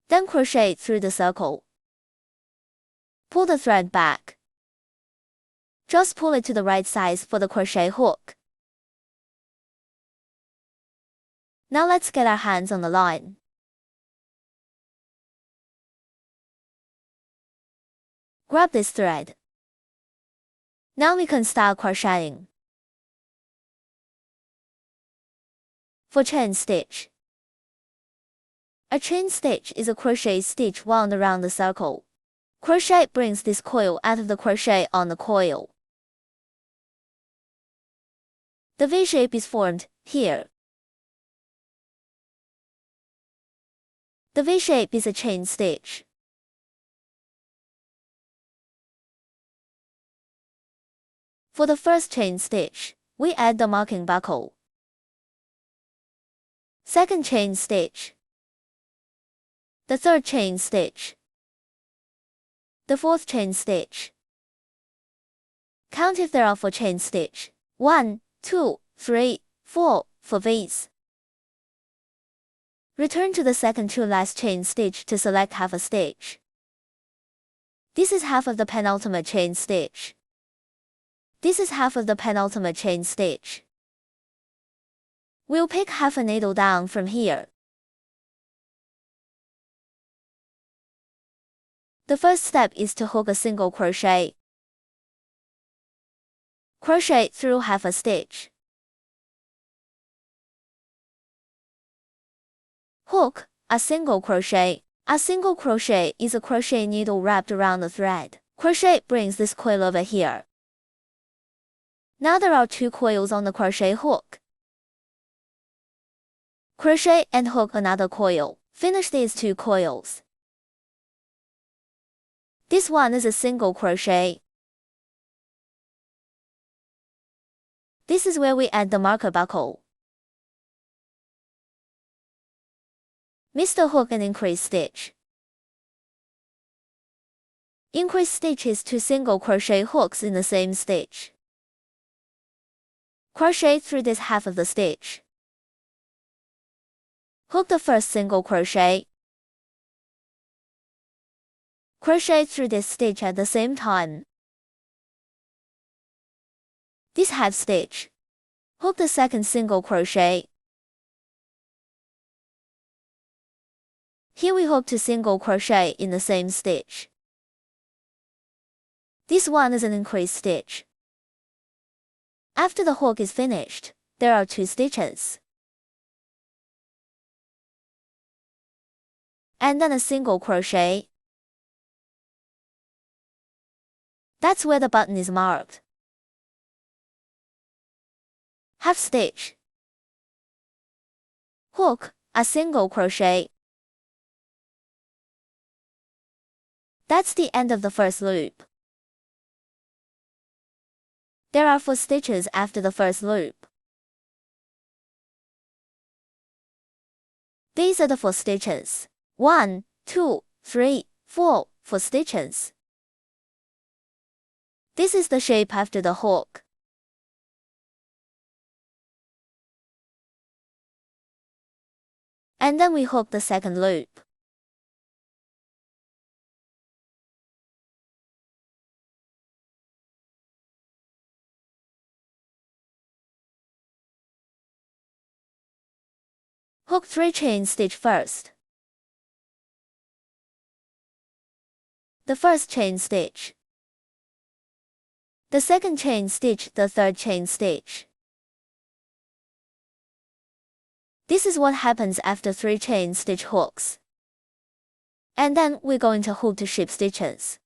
Then crochet through the circle. Pull the thread back. Just pull it to the right size for the crochet hook. Now let's get our hands on the line. Grab this thread. Now we can start crocheting. For chain stitch. A chain stitch is a crochet stitch wound around the circle. Crochet brings this coil out of the crochet on the coil. The V shape is formed here. The V shape is a chain stitch. For the first chain stitch, we add the marking buckle. Second chain stitch. The third chain stitch. The fourth chain stitch. Count if there are 4 chain stitch. 1, 2, 3, 4 for these. Return to the second to last chain stitch to select half a stitch. This is half of the penultimate chain stitch. This is half of the penultimate chain stitch. We'll pick half a needle down from here. The first step is to hook a single crochet. Crochet through half a stitch. Hook, a single crochet. A single crochet is a crochet needle wrapped around the thread. Crochet brings this coil over here. Now there are 2 coils on the crochet hook. Crochet and hook another coil. Finish these 2 coils. This one is a single crochet. This is where we add the marker buckle. Miss the hook and increase stitch. Increase stitch is 2 single crochet hooks in the same stitch. Crochet through this half of the stitch. Hook the first single crochet. Crochet through this stitch at the same time. This half stitch. Hook the second single crochet. Here we hook 2 single crochet in the same stitch. This one is an increase stitch. After the hook is finished, there are 2 stitches. and then a single crochet. That's where the button is marked. Half stitch. Hook, a single crochet. That's the end of the first loop. There are 4 stitches after the first loop. These are the 4 stitches. 1, 2, 3, 4, 4 stitches. This is the shape after the hook. And then we hook the second loop. Hook 3 chain stitch first. The first chain stitch. The second chain stitch, the third chain stitch. This is what happens after 3 chain stitch hooks. And then we're going to hook 2 ship stitches.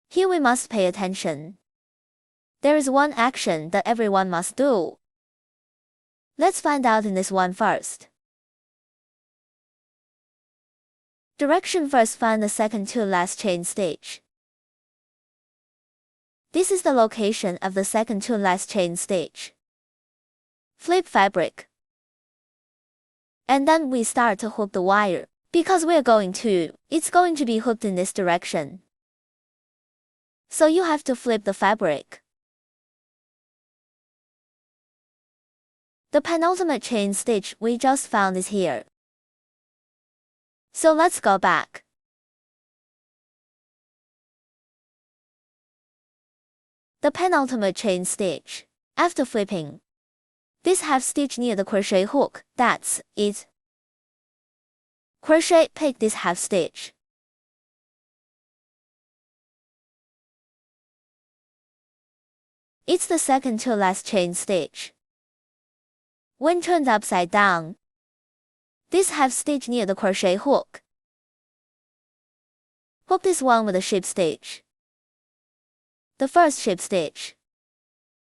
Here we must pay attention. There is one action that everyone must do. Let's find out in this one first. Direction: first find the second to last chain stitch. This is the location of the second to last chain stitch. Flip fabric. And then we start to hook the wire. Because it's going to be hooked in this direction. So you have to flip the fabric. The penultimate chain stitch we just found is here. So let's go back. The penultimate chain stitch. After flipping, this half stitch near the crochet hook, that's it. Crochet, pick this half stitch. It's the second to last chain stitch. When turned upside down, this half stitch near the crochet hook. Hook this one with a ship stitch. The first ship stitch.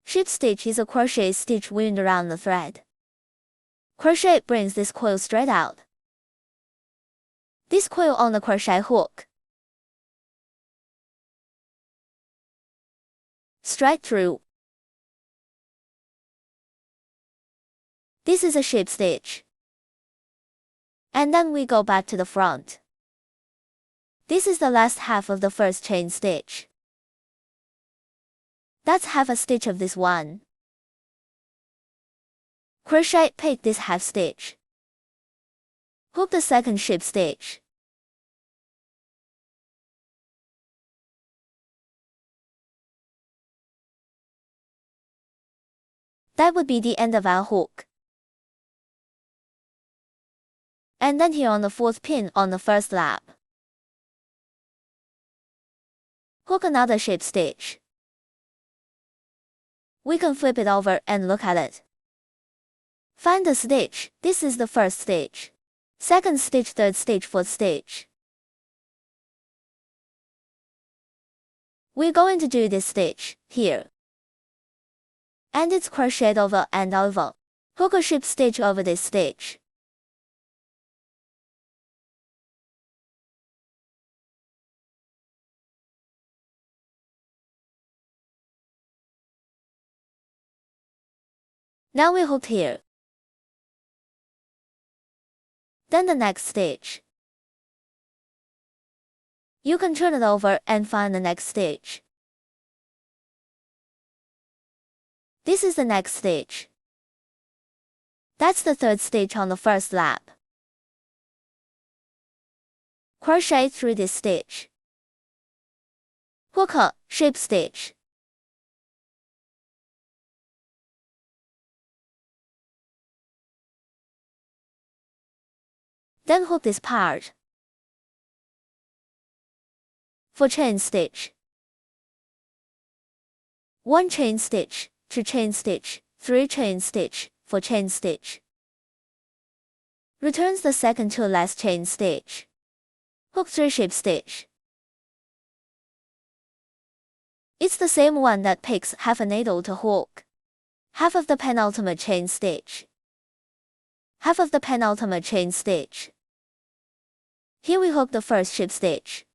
Ship stitch is a crochet stitch wound around the thread. Crochet brings this coil straight out. This coil on the crochet hook. Straight through. This is a ship stitch. And then we go back to the front. This is the last half of the first chain stitch. That's half a stitch of this one. Crochet, pick this half stitch. Hook the second ship stitch. That would be the end of our hook. And then here on the 4th pin on the first lap. Hook another ship stitch. We can flip it over and look at it. Find the stitch. This is the first stitch. Second stitch, third stitch, fourth stitch. We're going to do this stitch, here. And it's crocheted over and over. Hook a ship stitch over this stitch. Now we hook here. Then the next stitch. You can turn it over and find the next stitch. This is the next stitch. That's the third stitch on the first lap. Crochet through this stitch. Hook a ship stitch. Then hook this part. 4 chain stitch. 1 chain stitch, 2 chain stitch, 3 chain stitch, 4 chain stitch. returns the second to last chain stitch. Hook 3 ship stitch. It's the same one that takes half a needle to hook. Half of the penultimate chain stitch. Half of the penultimate chain stitch. Here we hook the first ship stitch.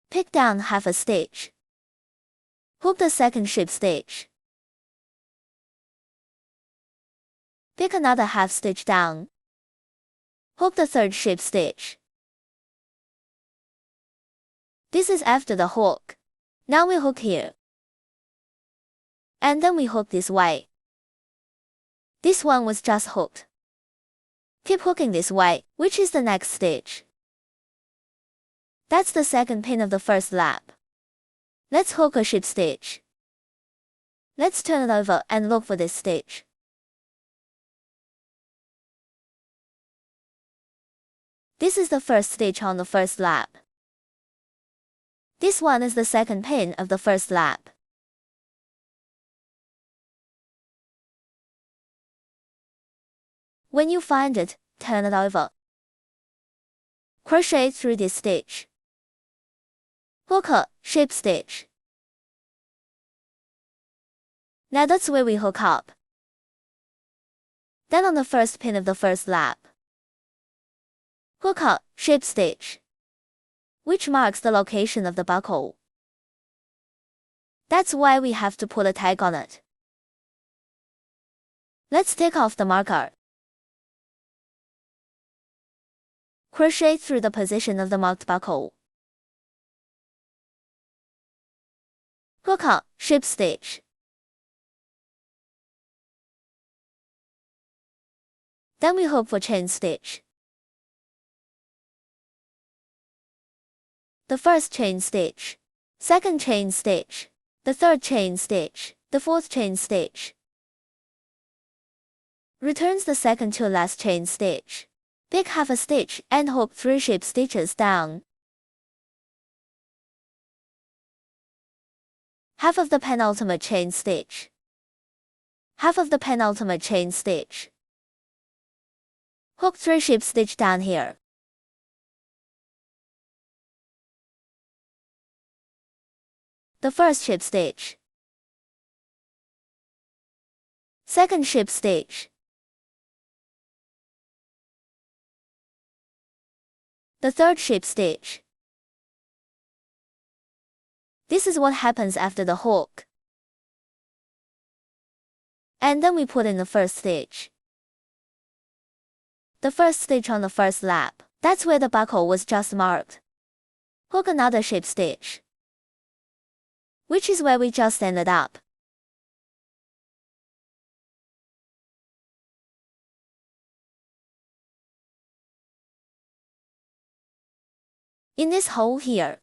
Pick down half a stitch. Hook the second ship stitch. Pick another half stitch down. Hook the third ship stitch. This is after the hook. Now we hook here. And then we hook this way. This one was just hooked. Keep hooking this way, which is the next stitch. That's the second pin of the first lap. Let's hook a ship stitch. Let's turn it over and look for this stitch. This is the first stitch on the first lap. This one is the second pin of the first lap. When you find it, turn it over. Crochet through this stitch. Hook a ship stitch. Now that's where we hook up. Then on the first pin of the first lap, hook a ship stitch, which marks the location of the buckle. That's why we have to put a tag on it. Let's take off the marker. Crochet through the position of the marked buckle. Hook a ship stitch. Then we hook for chain stitch. The first chain stitch, second chain stitch, the third chain stitch, the fourth chain stitch. Returns the second to last chain stitch. Pick half a stitch and hook 3 ship stitches down. Half of the penultimate chain stitch. Half of the penultimate chain stitch. Hook 3 ship stitch down here. The first ship stitch. Second ship stitch. The third ship stitch. This is what happens after the hook. And then we put in the first stitch. The first stitch on the first lap, that's where the buckle was just marked. Hook another ship stitch, which is where we just ended up. In this hole here.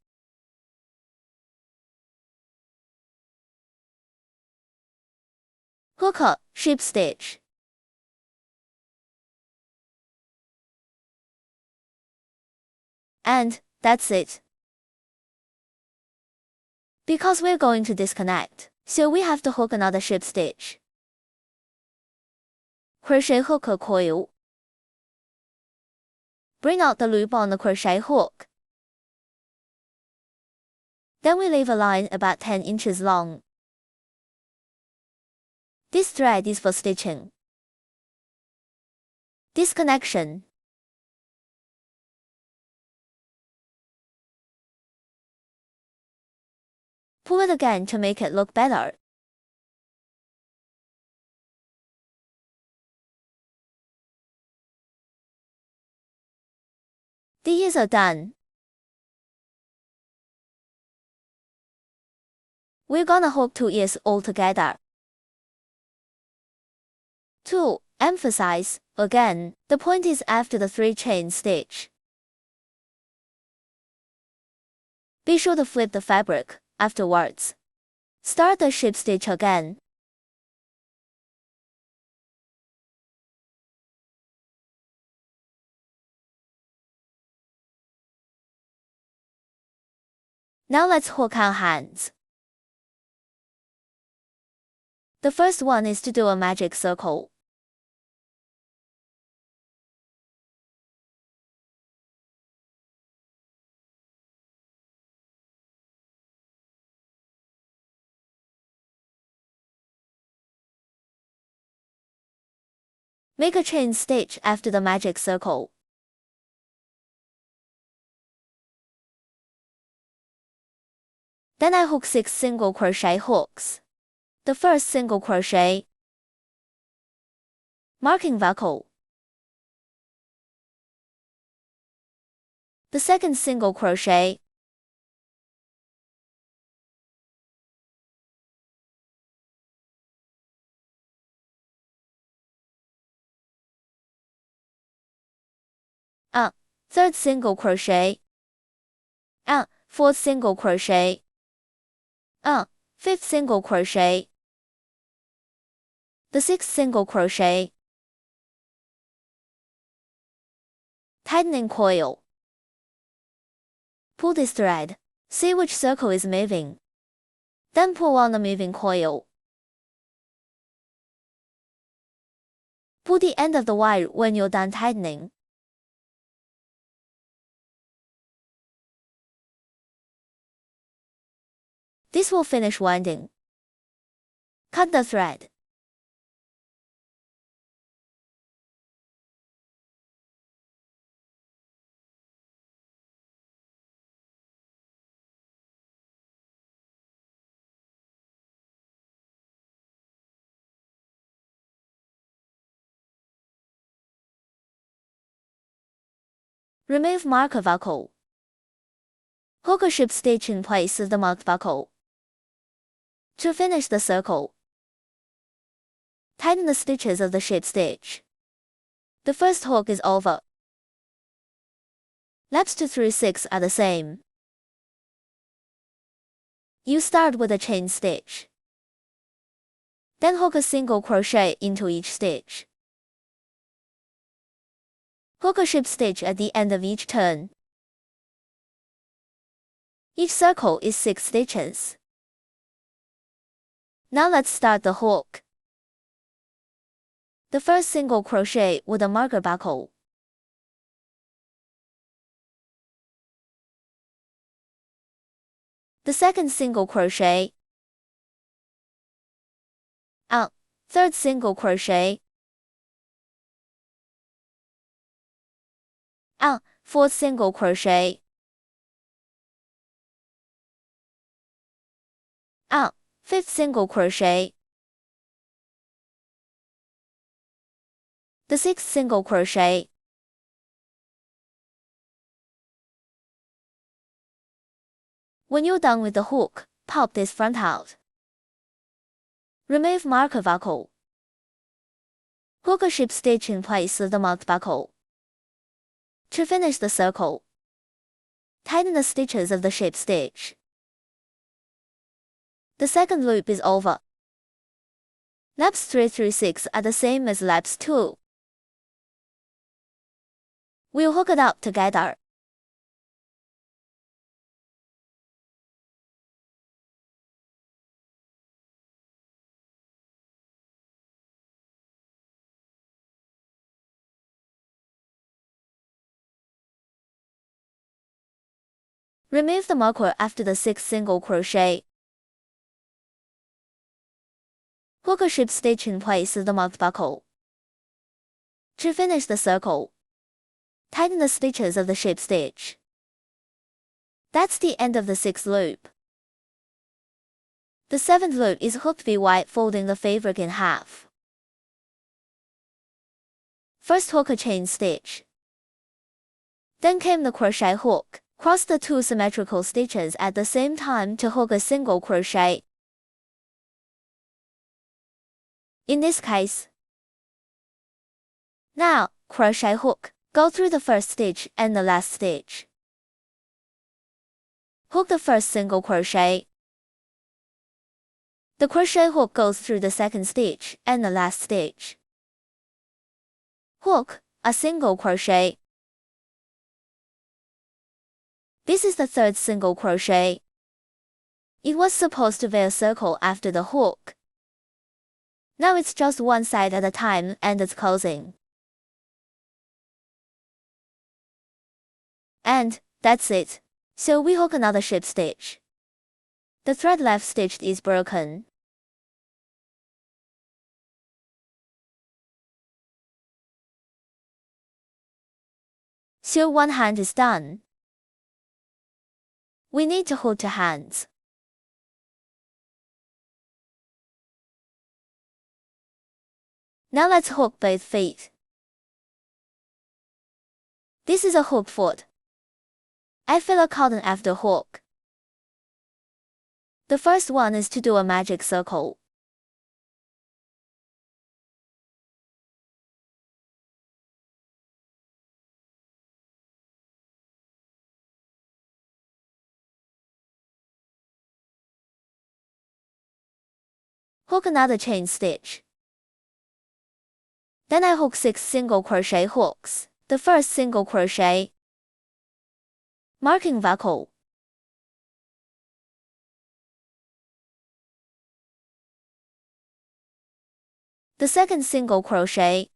Hook a ship stitch. And that's it. Because we're going to disconnect, so we have to hook another ship stitch. Crochet hook a coil. Bring out the loop on the crochet hook. Then we leave a line about 10 inches long. This thread is for stitching. Disconnection. Pull it again to make it look better. These are done. We're gonna hook 2 ears all together. To emphasize, again, the point is after the 3 chain stitch. Be sure to flip the fabric afterwards. Start the ship stitch again. Now let's hook our hands. The first one is to do a magic circle. Make a chain stitch after the magic circle. Then I hook 6 single crochet hooks. The first single crochet, marking buckle. The second single crochet, third single crochet, fourth single crochet, fifth single crochet, the sixth single crochet, tightening coil. Pull this thread. See which circle is moving. Then pull on the moving coil. Pull the end of the wire when you're done tightening. This will finish winding. Cut the thread. Remove marker buckle. Hook a ship stitch in place of the marked buckle. To finish the circle, tighten the stitches of the ship stitch. The first hook is over. Laps 2 through 6 are the same. You start with a chain stitch. Then hook a single crochet into each stitch. Hook a ship stitch at the end of each turn. Each circle is 6 stitches. Now let's start the hook. The first single crochet with a marker buckle. The second single crochet. Third single crochet. Fourth single crochet. Fifth single crochet. The sixth single crochet. When you're done with the hook, pop this front out. Remove marker buckle. Hook a ship stitch in place of the marked buckle. To finish the circle, tighten the stitches of the ship stitch. The second loop is over. Laps 3 through 6 are the same as laps 2. We'll hook it up together. Remove the marker after the 6th single crochet. Hook a ship stitch in place of the marked buckle. To finish the circle, tighten the stitches of the ship stitch. That's the end of the 6th loop. The 7th loop is hooked VY, folding the fabric in half. First hook a chain stitch. Then came the crochet hook. Cross the 2 symmetrical stitches at the same time to hook a single crochet. In this case, now, crochet hook, go through the first stitch and the last stitch. Hook the first single crochet. The crochet hook goes through the second stitch and the last stitch. Hook a single crochet. This is the third single crochet. It was supposed to be a circle after the hook. Now it's just one side at a time and it's closing. And that's it. So we hook another ship stitch. The thread left stitched is broken. So one hand is done. We need to hook 2 hands. Now let's hook both feet. This is a hook foot. I fill a cotton after hook. The first one is to do a magic circle. Hook another chain stitch. Then I hook 6 single crochet hooks. The first single crochet, marking buckle. The second single crochet,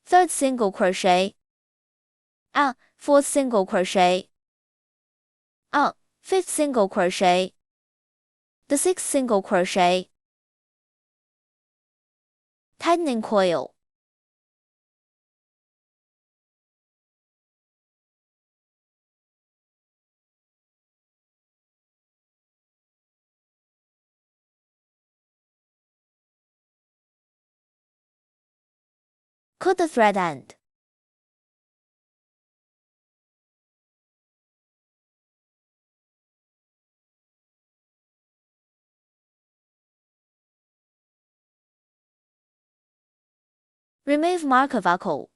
third single crochet, fourth single crochet, fifth single crochet, the sixth single crochet, tightening coil. Cut the thread end. Remove marker buckle.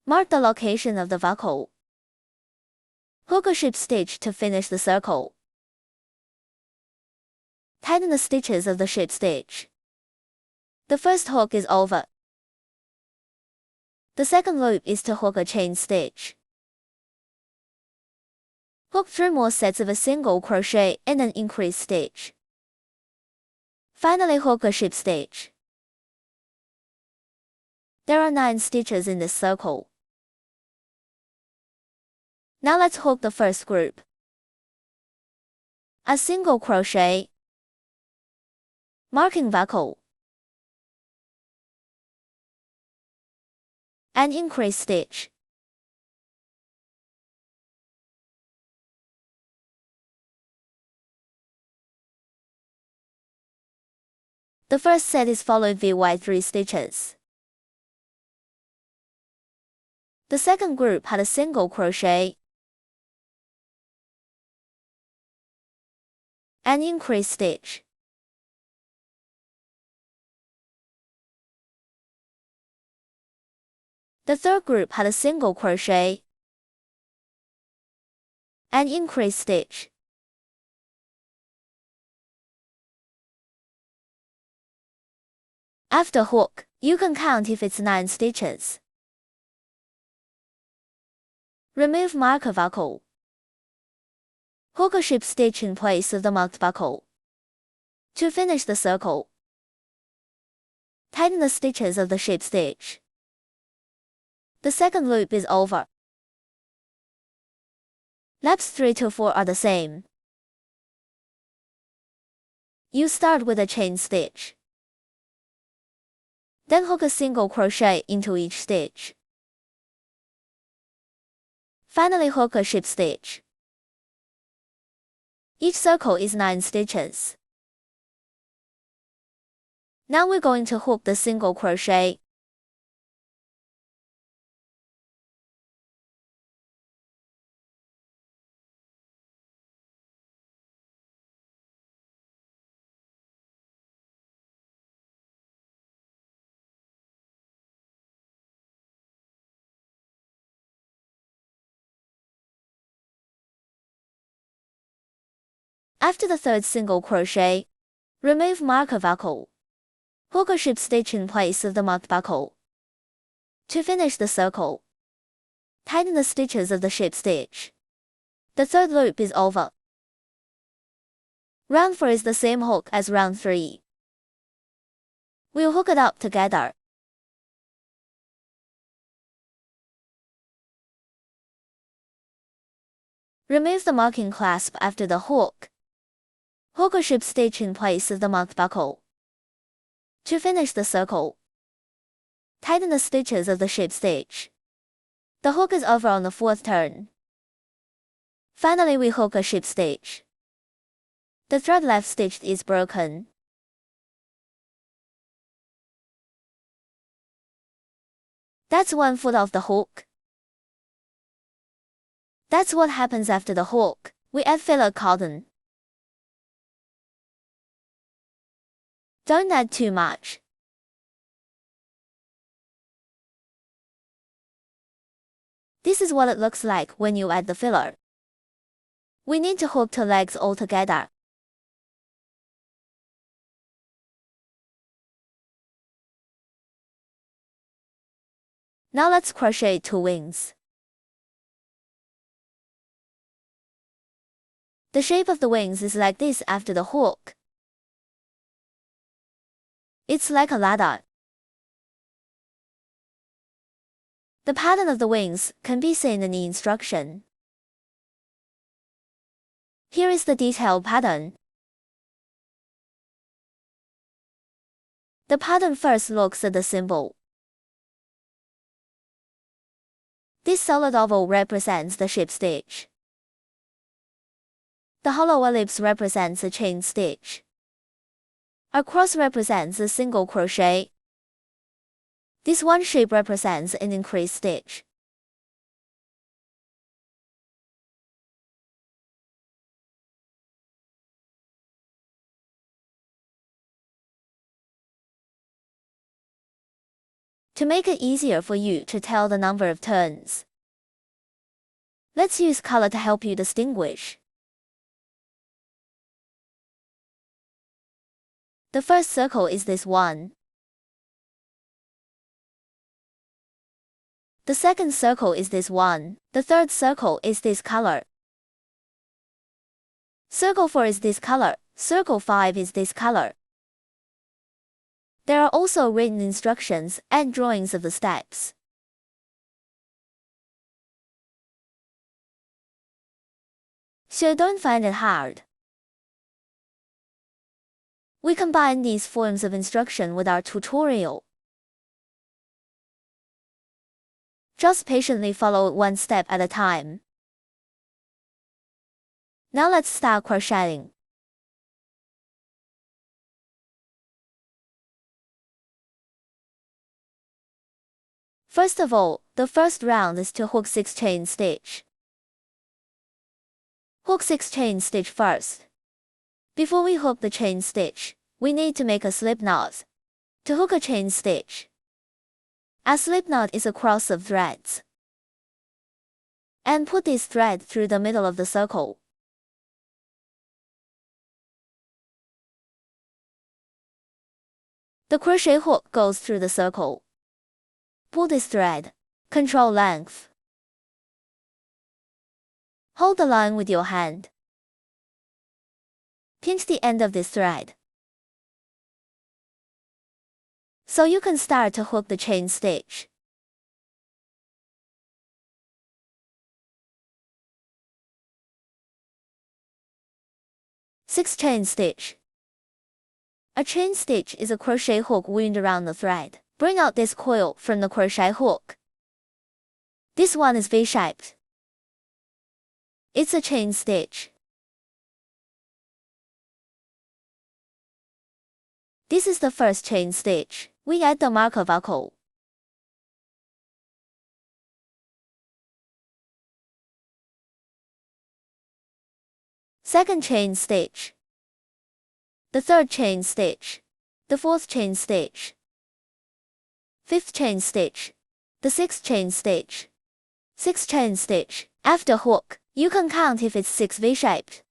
Mark the location of the buckle. Hook a ship stitch to finish the circle. Tighten the stitches of the ship stitch. The first hook is over. The second loop is to hook a chain stitch. Hook 3 more sets of a single crochet and an increase stitch. Finally hook a ship stitch. There are 9 stitches in this circle. Now let's hook the first group. A single crochet, marking buckle, an increase stitch. The first set is followed by 3 stitches. The second group had a single crochet, an increase stitch. The third group had a single crochet, an increase stitch. After hook, you can count if it's 9 stitches. Remove marker buckle. Hook a ship stitch in place of the marked buckle. To finish the circle, tighten the stitches of the ship stitch. The second loop is over. Laps 3 to 4 are the same. You start with a chain stitch. Then hook a single crochet into each stitch. Finally hook a ship stitch. Each circle is 9 stitches. Now we're going to hook the single crochet. After the third single crochet, remove marker buckle. Hook a ship stitch in place of the marked buckle. To finish the circle, tighten the stitches of the ship stitch. The third loop is over. Round 4 is the same hook as round 3. We'll hook it up together. Remove the marking clasp after the hook. Hook a ship stitch in place of the mouth buckle. To finish the circle, tighten the stitches of the ship stitch. The hook is over on the 4th turn. Finally, we hook a ship stitch. The thread left stitched is broken. That's 1 foot of the hook. That's what happens after the hook. We add filler cotton. Don't add too much. This is what it looks like when you add the filler. We need to hook 2 legs all together. Now let's crochet 2 wings. The shape of the wings is like this after the hook. It's like a ladder. The pattern of the wings can be seen in the instruction. Here is the detailed pattern. The pattern first looks at the symbol. This solid oval represents the ship stitch. The hollow ellipse represents a chain stitch. A cross represents a single crochet. This one shape represents an increased stitch. To make it easier for you to tell the number of turns, let's use color to help you distinguish. The first circle is this one. The second circle is this one. The third circle is this color. Circle 4 is this color. Circle 5 is this color. There are also written instructions and drawings of the steps. So don't find it hard. We combine these forms of instruction with our tutorial. Just patiently follow it 1 step at a time. Now let's start crocheting. First of all, the first round is to hook 6 chain stitch. Hook 6 chain stitch first. Before we hook the chain stitch, we need to make a slip knot. To hook a chain stitch, a slip knot is a cross of threads. And put this thread through the middle of the circle. The crochet hook goes through the circle. Pull this thread. Control length. Hold the line with your hand. Pinch the end of this thread, so you can start to hook the chain stitch. Six chain stitch. A chain stitch is a crochet hook wound around the thread. Bring out this coil from the crochet hook. This one is V-shaped. It's a chain stitch. This is the first chain stitch. We add the marker buckle. Second chain stitch. The third chain stitch. The fourth chain stitch. Fifth chain stitch. The sixth chain stitch. Sixth chain stitch. After hook, you can count if it's 6 V-shaped.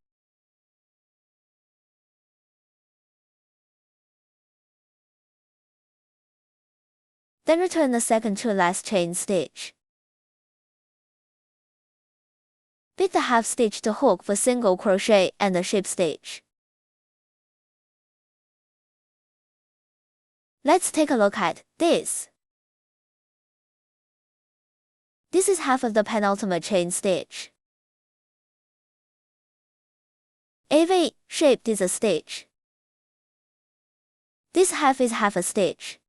Then return the second to last chain stitch. Beat the half stitch to hook for single crochet and the ship stitch. Let's take a look at this. This is half of the penultimate chain stitch. A V-shaped is a stitch. This half is half a stitch.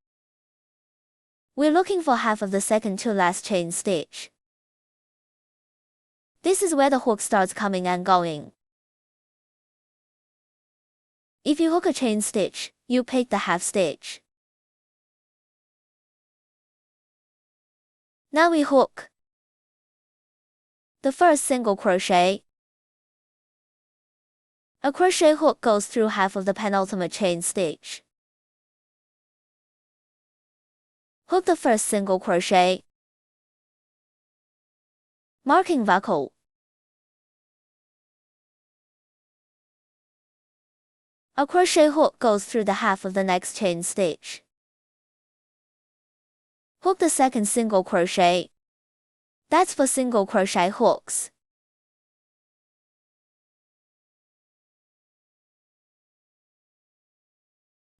We're looking for half of the second to last chain stitch. This is where the hook starts coming and going. If you hook a chain stitch, you pick the half stitch. Now we hook the first single crochet. A crochet hook goes through half of the penultimate chain stitch. Hook the first single crochet. Marking buckle. A crochet hook goes through the half of the next chain stitch. Hook the second single crochet. That's for single crochet hooks.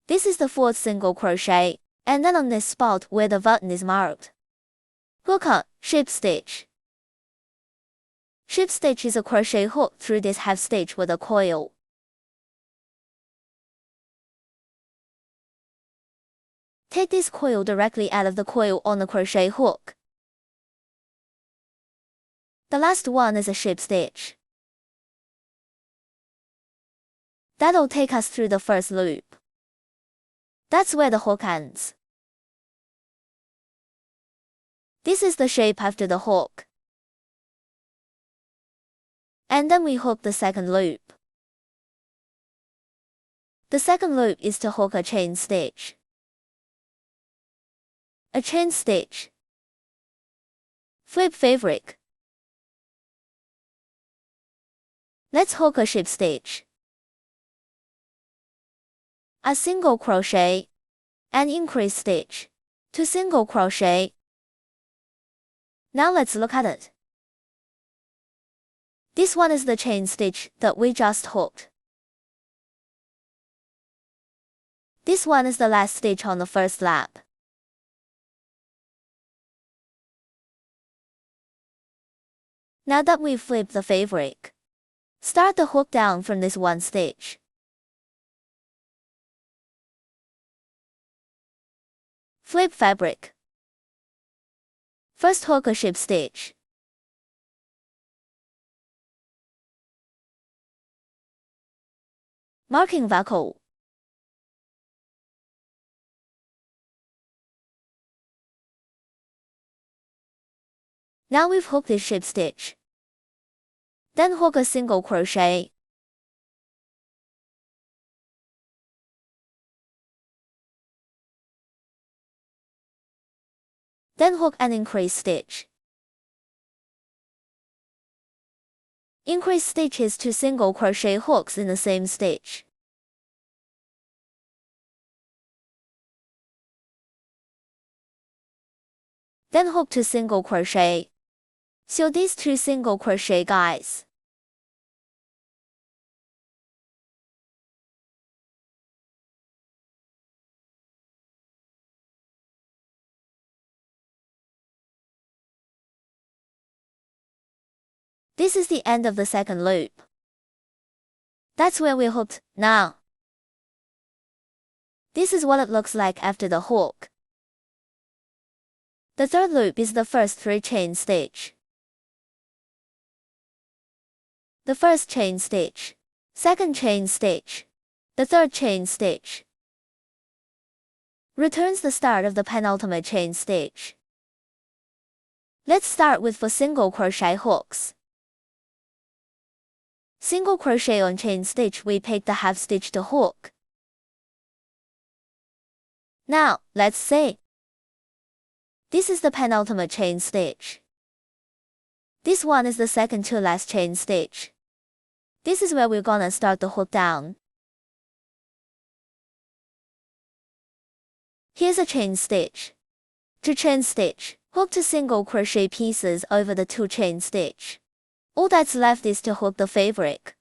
This is the fourth single crochet, and then on this spot where the button is marked, hook a ship stitch. Ship stitch is a crochet hook through this half stitch with a coil. Take this coil directly out of the coil on the crochet hook. The last one is a ship stitch. That'll take us through the first loop. That's where the hook ends. This is the shape after the hook. And then we hook the second loop. The second loop is to hook a chain stitch. A chain stitch. Flip fabric. Let's hook a ship stitch. A single crochet. An increase stitch. 2 single crochet. Now let's look at it. This one is the chain stitch that we just hooked. This one is the last stitch on the first lap. Now that we've flipped the fabric, start the hook down from this one stitch. Flip fabric. First hook a ship stitch. Marking buckle. Now we've hooked this ship stitch. Then hook a single crochet. Then hook an increase stitch. Increase stitch is 2 single crochet hooks in the same stitch. Then hook 2 single crochet. Sew these 2 single crochet guys. This is the end of the second loop. That's where we hooked now. This is what it looks like after the hook. The third loop is the first 3 chain stitch. The first chain stitch, second chain stitch, the third chain stitch. Returns the start of the penultimate chain stitch. Let's start with 4 single crochet hooks. Single crochet on chain stitch, we pick the half stitch to hook. Now, let's see. This is the penultimate chain stitch. This one is the second to last chain stitch. This is where we're gonna start the hook down. Here's a chain stitch. To chain stitch, hook 2 single crochet pieces over the 2 chain stitch. All that's left is to hook the fabric.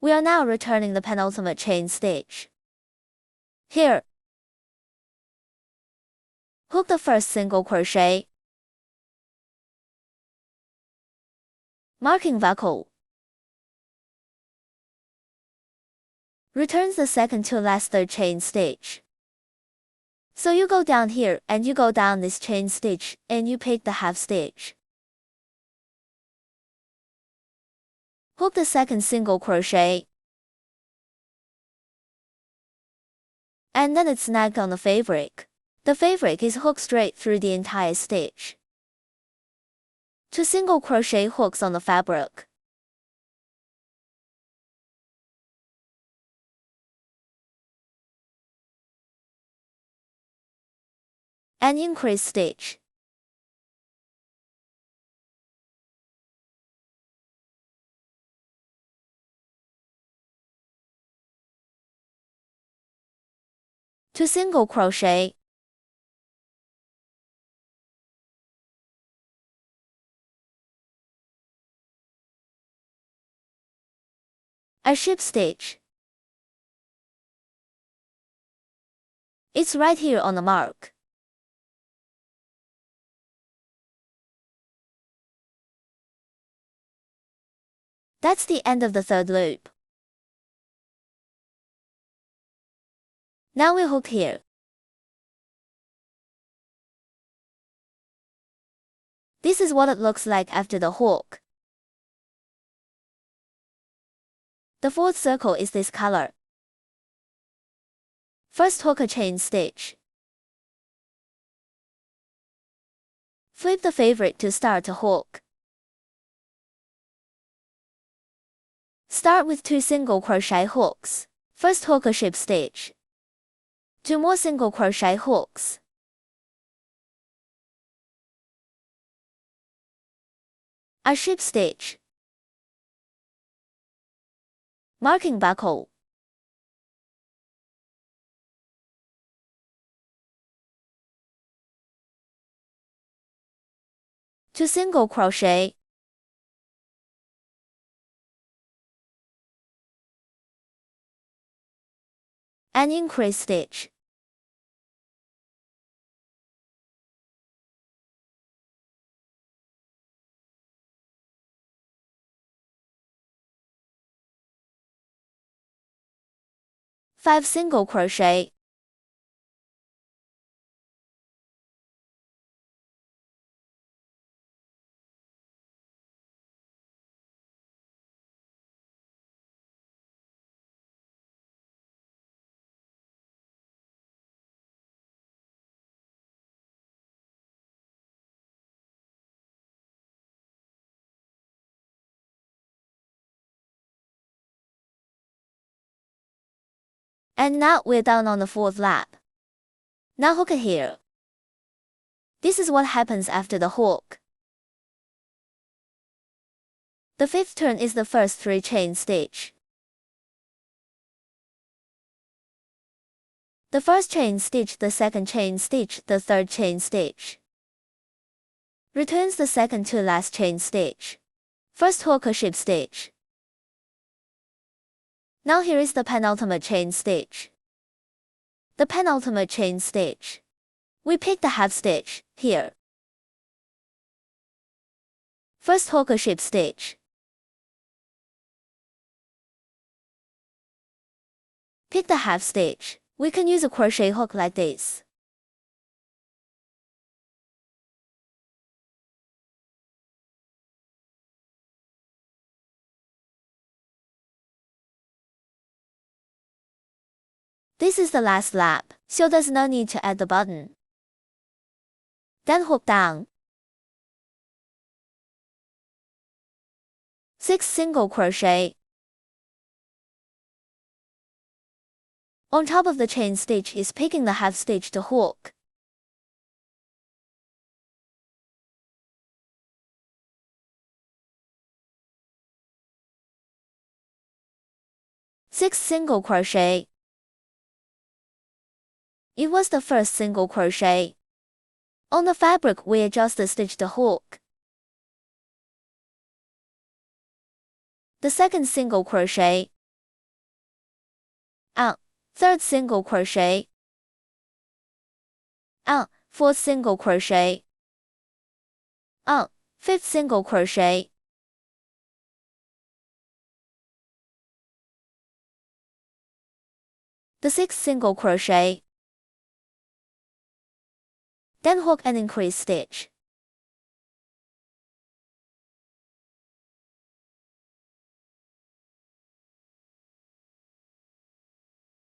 We are now returning the penultimate chain stitch. Here, hook the first single crochet, marking buckle. Returns the second to last third chain stitch. So you go down here and you go down this chain stitch and you pick the half stitch. Hook the second single crochet. And then it's snag on the fabric. The fabric is hooked straight through the entire stitch. 2 single crochet hooks on the fabric. And increase stitch. Two single crochet. A ship stitch. It's right here on the mark. That's the end of the third loop. Now we hook here. This is what it looks like after the hook. The fourth circle is this color. First hook a chain stitch. Flip the fabric to start to hook. Start with 2 single crochet hooks. First hook a ship stitch. 2 more single crochet hooks. A ship stitch. Marking buckle. Two single crochet. And increase stitch. Five single crochet. And now we're down on the fourth lap. Now hook it here. This is what happens after the hook. The fifth turn is the first 3 chain stitch. The first chain stitch, the second chain stitch, the third chain stitch. Returns the second to last chain stitch. First hook a ship stitch. Now here is the penultimate chain stitch. The penultimate chain stitch. We pick the half stitch, here. First hook a ship stitch. Pick the half stitch. We can use a crochet hook like this. This is the last lap, so there's no need to add the button. Then hook down. 6 single crochet. On top of the chain stitch is picking the half stitch to hook. Six single crochet. It was the first single crochet. On the fabric we adjust the stitch to hook. The second single crochet. third single crochet, fourth single crochet, fifth single crochet, the sixth single crochet, then hook and increase stitch.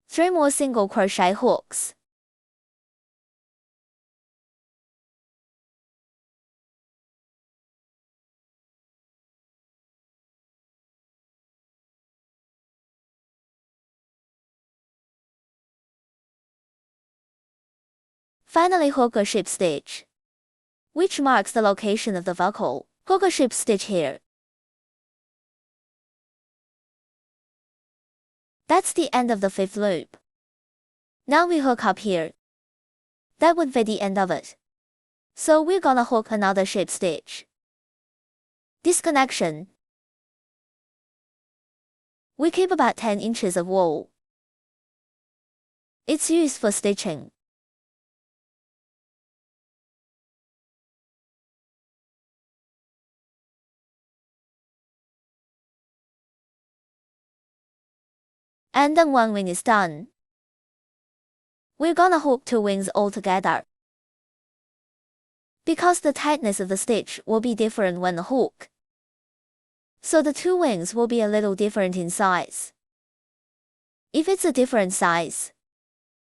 Three more single crochet hooks. Finally, hook a ship stitch, which marks the location of the buckle. Hook a ship stitch here. That's the end of the fifth loop. Now we hook up here. That would be the end of it. So we're gonna hook another ship stitch. Disconnection. We keep about 10 inches of wool. It's used for stitching. And then one wing is done. We're gonna hook two wings all together. Because the tightness of the stitch will be different when hooked, so the two wings will be a little different in size. If it's a different size,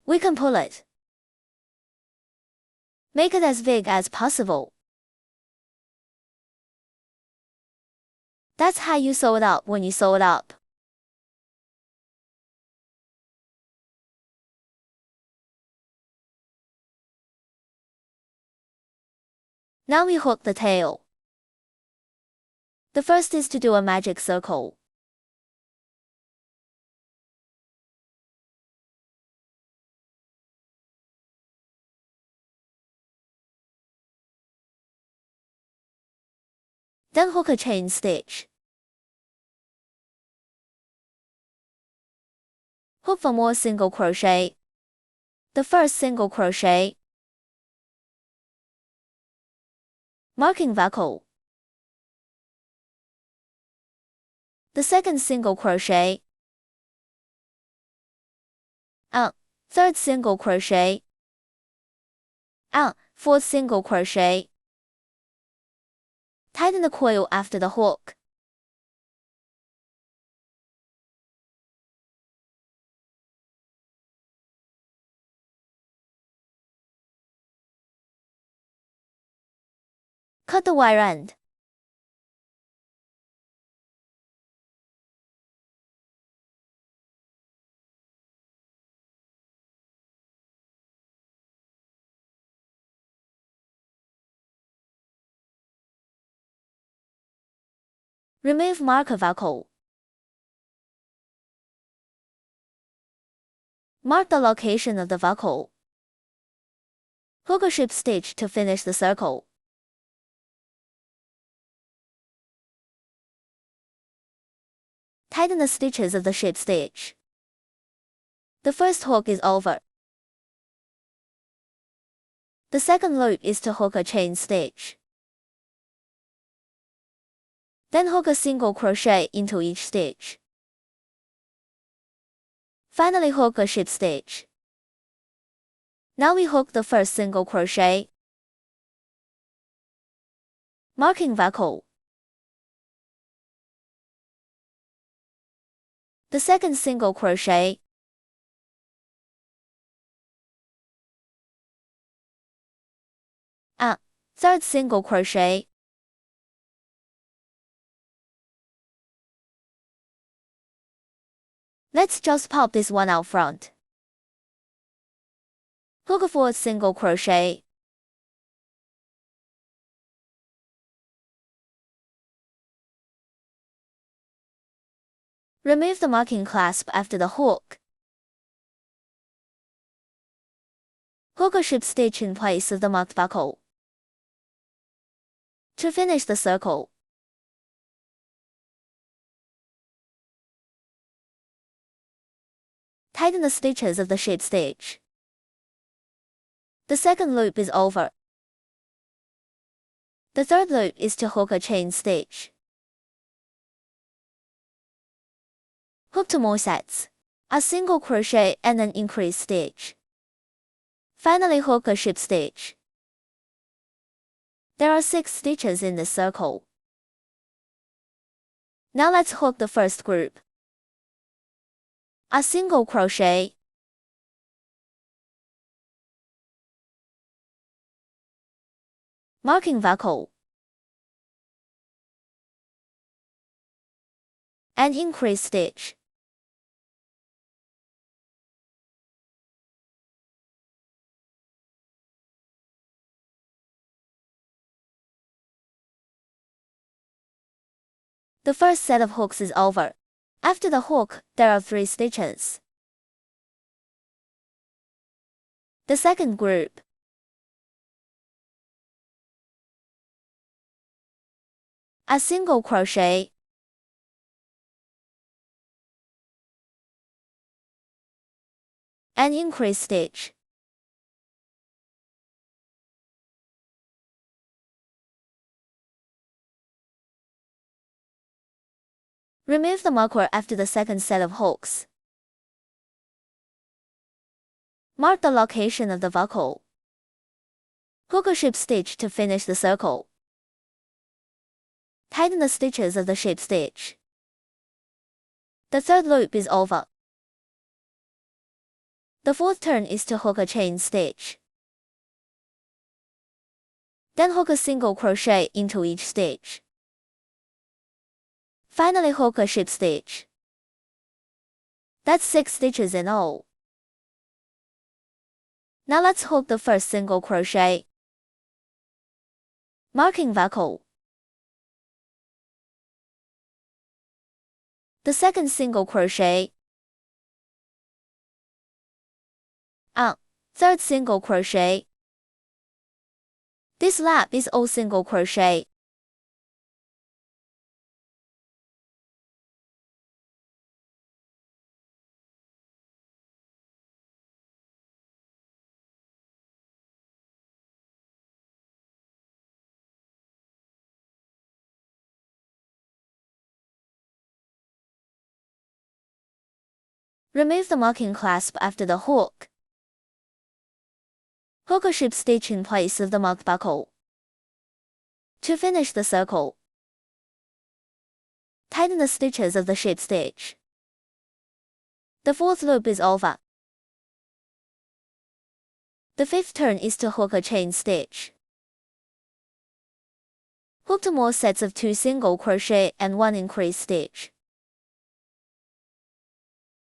we can pull it. Make it as big as possible. That's how you sew it up when you sew it up. Now we hook the tail. The first is to do a magic circle. Then hook a chain stitch. Hook for more single crochet. The first single crochet. Marking buckle. The second single crochet. Third single crochet. Fourth single crochet. Tighten the coil after the hook. Cut the wire end. Remove marker buckle. Mark the location of the buckle. Hook a ship stitch to finish the circle. Tighten the stitches of the ship stitch. The first hook is over. The second loop is to hook a chain stitch. Then hook a single crochet into each stitch. Finally hook a ship stitch. Now we hook the first single crochet. Marking buckle. The second single crochet. Third single crochet. Let's just pop this one out front. Hook a fourth single crochet. Remove the marking clasp after the hook. Hook a ship stitch in place of the marked buckle. To finish the circle, Tighten the stitches of the shaped stitch. The second loop is over. The third loop is to hook a chain stitch. Hook 2 more sets, a single crochet and an increase stitch. Finally hook a ship stitch. There are 6 stitches in this circle. Now let's hook the first group. A single crochet. Marking buckle. And increase stitch. The first set of hooks is over. After the hook, there are 3 stitches. The second group. A single crochet. And increase stitch. Remove the marker after the second set of hooks. Mark the location of the buckle. Hook a ship stitch to finish the circle. Tighten the stitches of the ship stitch. The third loop is over. The fourth turn is to hook a chain stitch. Then hook a single crochet into each stitch. Finally hook a ship stitch. That's 6 stitches in all. Now let's hook the first single crochet. Marking buckle. The second single crochet. Third single crochet. This lap is all single crochet. Remove the marking clasp after the hook. Hook a ship stitch in place of the marked buckle. To finish the circle, tighten the stitches of the ship stitch. The fourth loop is over. The fifth turn is to hook a chain stitch. Hook 2 more sets of 2 single crochet and 1 increase stitch.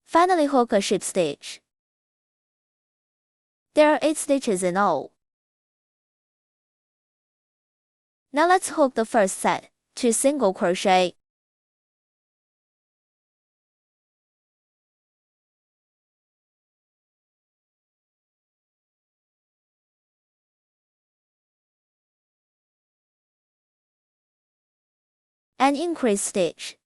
Finally hook a ship stitch. There are 8 stitches in all. Now let's hook the first set, 2 single crochet. And increase stitch.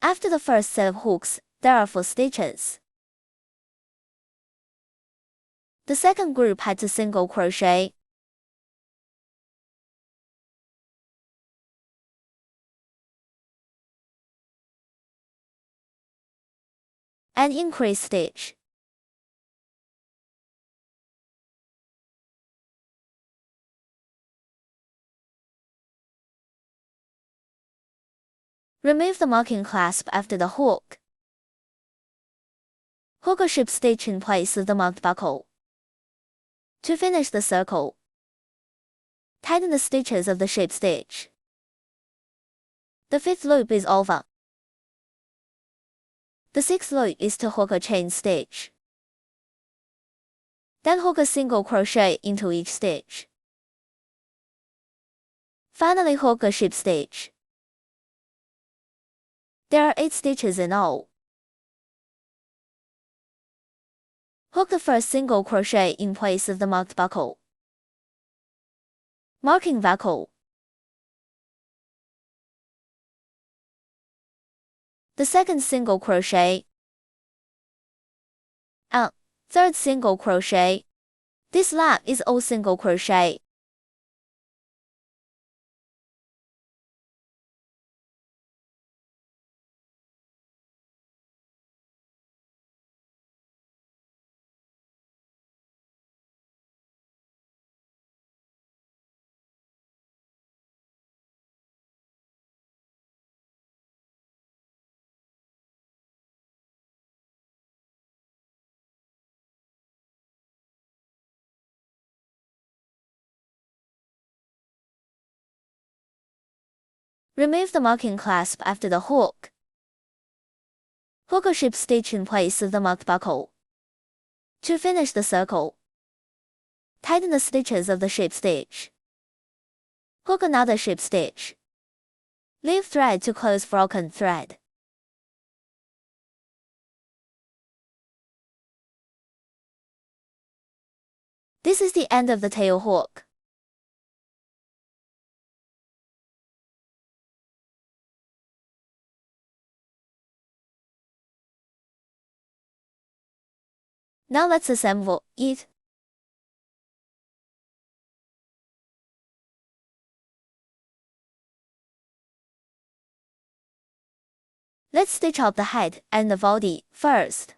After the first set of hooks, there are 4 stitches. The second group had 2 single crochet. And increase stitch. Remove the marking clasp after the hook. Hook a ship stitch in place of the marked buckle. To finish the circle, tighten the stitches of the ship stitch. The fifth loop is over. The sixth loop is to hook a chain stitch. Then hook a single crochet into each stitch. Finally hook a ship stitch. There are 8 stitches in all. Hook the first single crochet in place of the marked buckle. Marking buckle. the second single crochet, and third single crochet. This lap is all single crochet. Remove the marking clasp after the hook. Hook a ship stitch in place of the marked buckle. To finish the circle, tighten the stitches of the ship stitch. Hook another ship stitch. Leave thread to close broken thread. This is the end of the tail hook. Now let's assemble it. Let's stitch out the head and the body first.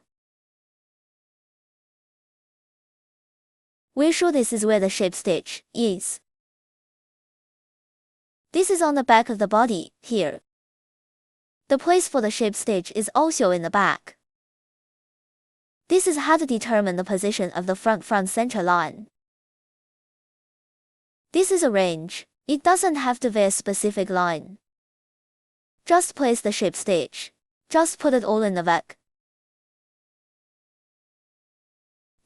We're sure this is where the ship stitch is. This is on the back of the body, here. The place for the ship stitch is also in the back. This is how to determine the position of the front center line. This is a range. It doesn't have to be a specific line. Just place the ship stitch. Just put it all in the back.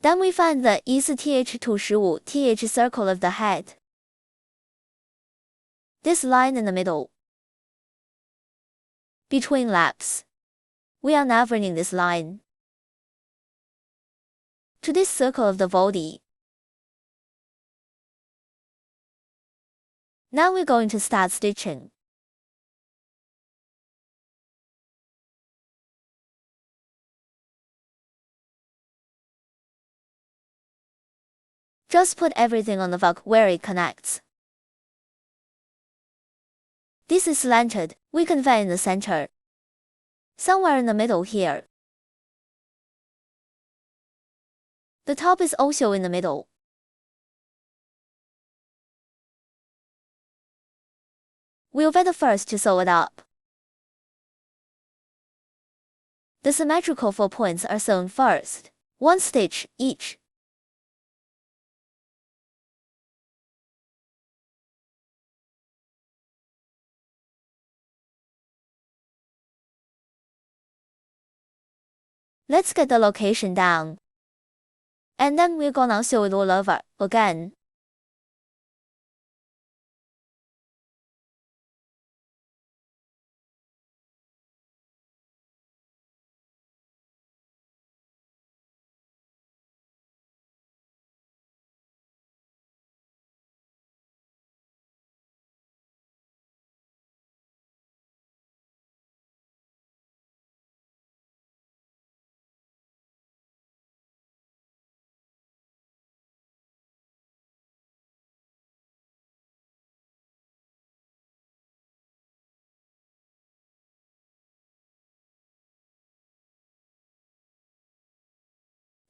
Then we find the 14th circle of the head. This line in the middle. Between laps. We are now bringing this line to this circle of the body. Now we're going to start stitching. Just put everything on the hook where it connects. This is slanted, we can find in the center. Somewhere in the middle here. The top is also in the middle. We'll be the first to sew it up. The symmetrical 4 points are sewn first, 1 stitch each. Let's get the location down. And then we're gonna sew it all over again.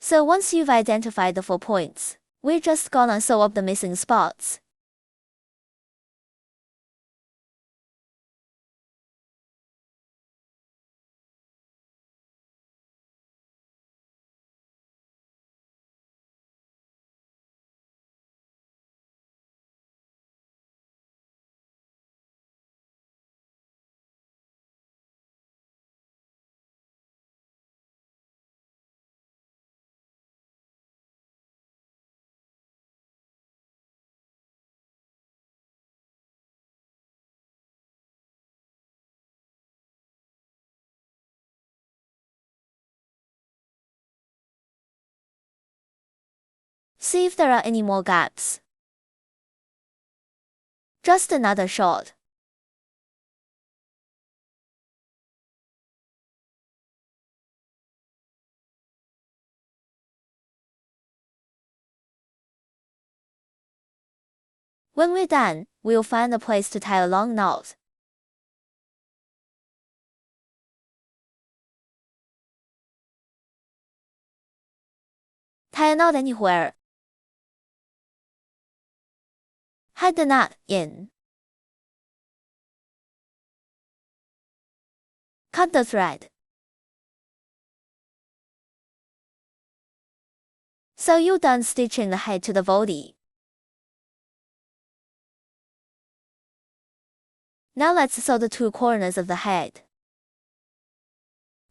So once you've identified the 4 points, we're just gonna sew up the missing spots. See if there are any more gaps. Just another shot. When we're done, we'll find a place to tie a long knot. Tie a knot anywhere. Hide the knot in. Cut the thread. So you're done stitching the head to the body. Now let's sew the two corners of the head.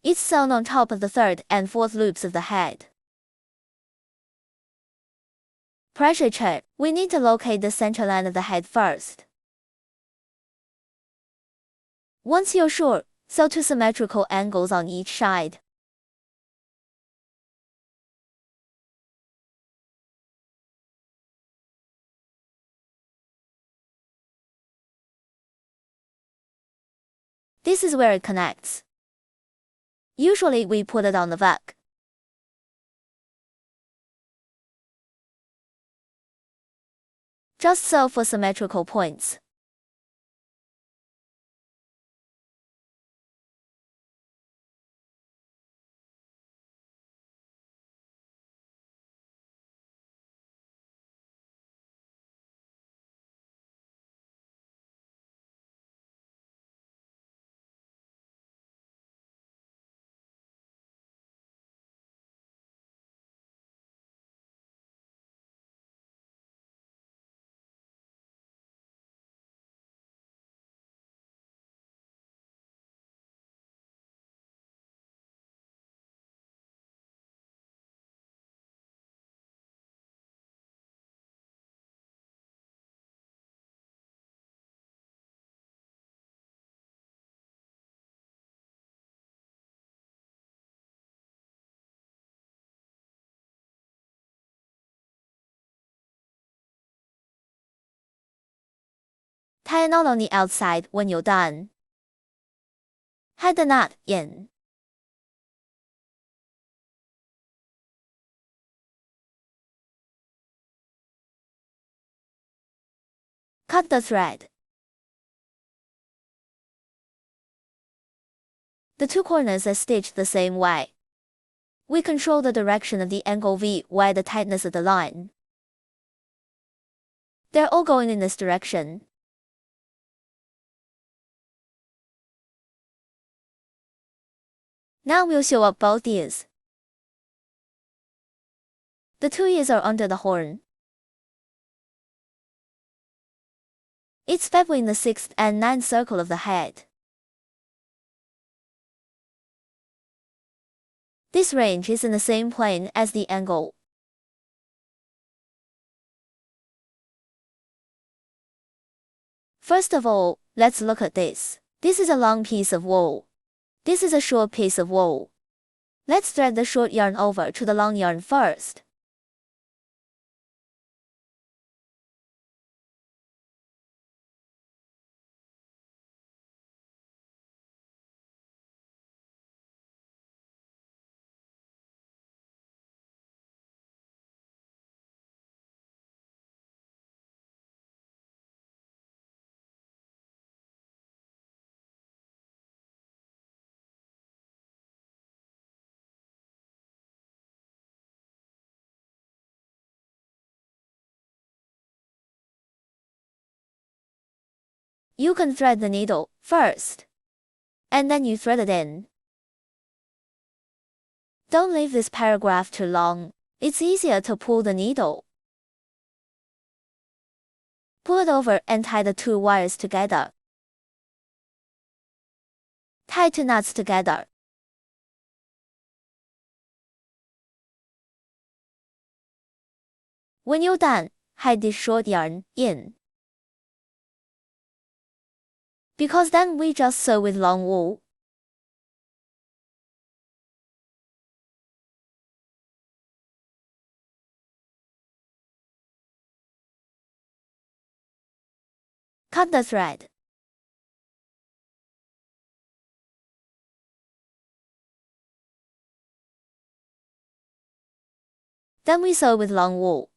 It's sewn on top of the third and fourth loops of the head. Pressure check. We need to locate the center line of the head first. Once you're sure, sew two symmetrical angles on each side. This is where it connects. Usually we put it on the back. Just sew for symmetrical points. Tie a knot on the outside when you're done. Hide the knot in. Cut the thread. The two corners are stitched the same way. We control the direction of the angle V by the tightness of the line. They're all going in this direction. Now we'll sew up both ears. The two ears are under the horn. It's between the 6th and 9th circle of the head. This range is in the same plane as the angle. First of all, let's look at this. This is a long piece of wool. This is a short piece of wool. Let's thread the short yarn over to the long yarn first. You can thread the needle first, and then you thread it in. Don't leave this paragraph too long. It's easier to pull the needle. Pull it over and tie the two wires together. Tie two knots together. When you're done, hide this short yarn in. Because then we just sew with long wool. Cut the thread. Then we sew with long wool.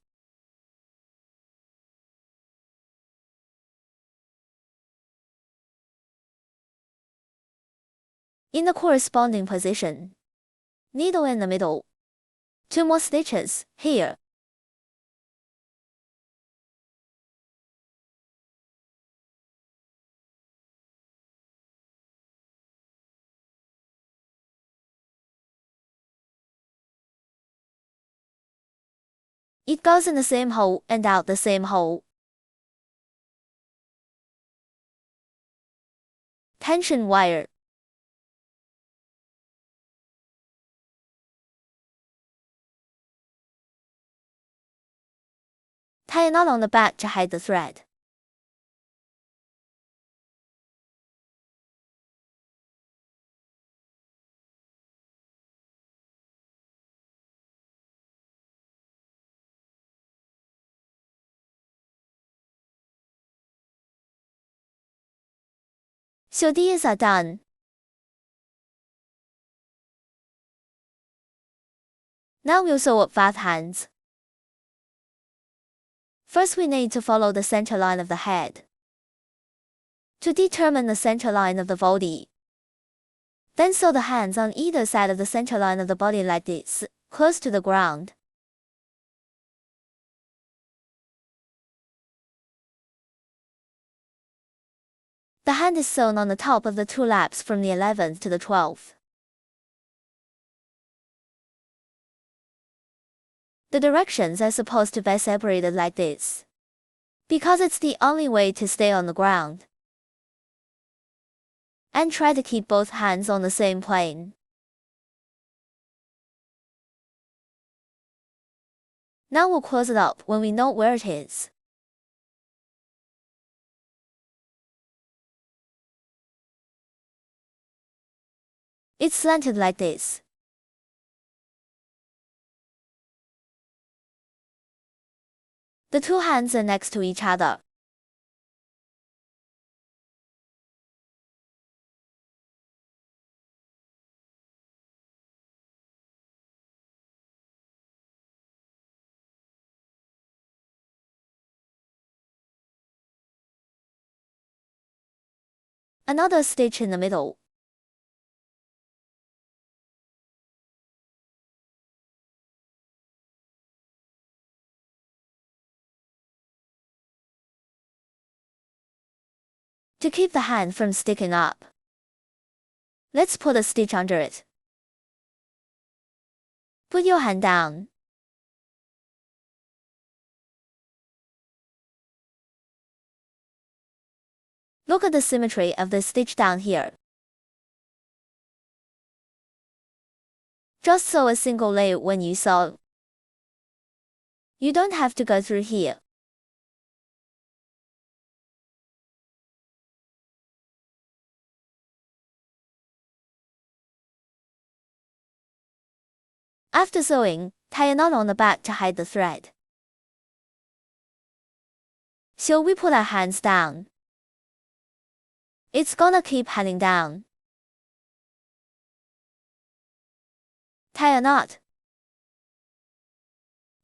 In the corresponding position, needle in the middle. 2 more stitches, here. It goes in the same hole and out the same hole. Tension wire. Tie a knot on the back to hide the thread. So these are done. Now we'll sew up both hands. First we need to follow the center line of the head to determine the center line of the body. Then sew the hands on either side of the center line of the body like this, close to the ground. The hand is sewn on the top of the 2 laps from the 11th to the 12th. The directions are supposed to be separated like this, because it's the only way to stay on the ground. And try to keep both hands on the same plane. Now we'll close it up when we know where it is. It's slanted like this. The 2 hands are next to each other. Another stitch in the middle. To keep the hand from sticking up, let's put a stitch under it. Put your hand down. Look at the symmetry of the stitch down here. Just sew a single layer when you sew. You don't have to go through here. After sewing, tie a knot on the back to hide the thread. So we put our hands down. It's gonna keep hanging down. Tie a knot.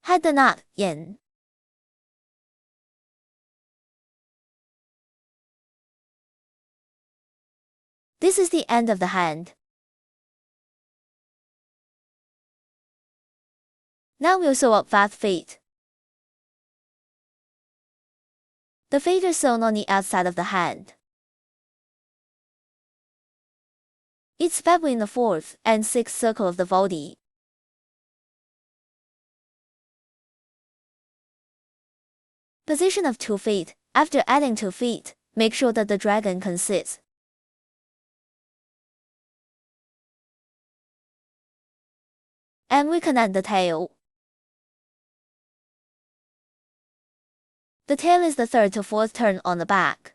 Hide the knot in. This is the end of the hand. Now we'll sew up both feet. The feet are sewn on the outside of the hand. It's between the 4th and 6th circle of the body. Position of 2 feet. After adding 2 feet, make sure that the dragon can sit. And we can add the tail. The tail is the 3rd to 4th turn on the back.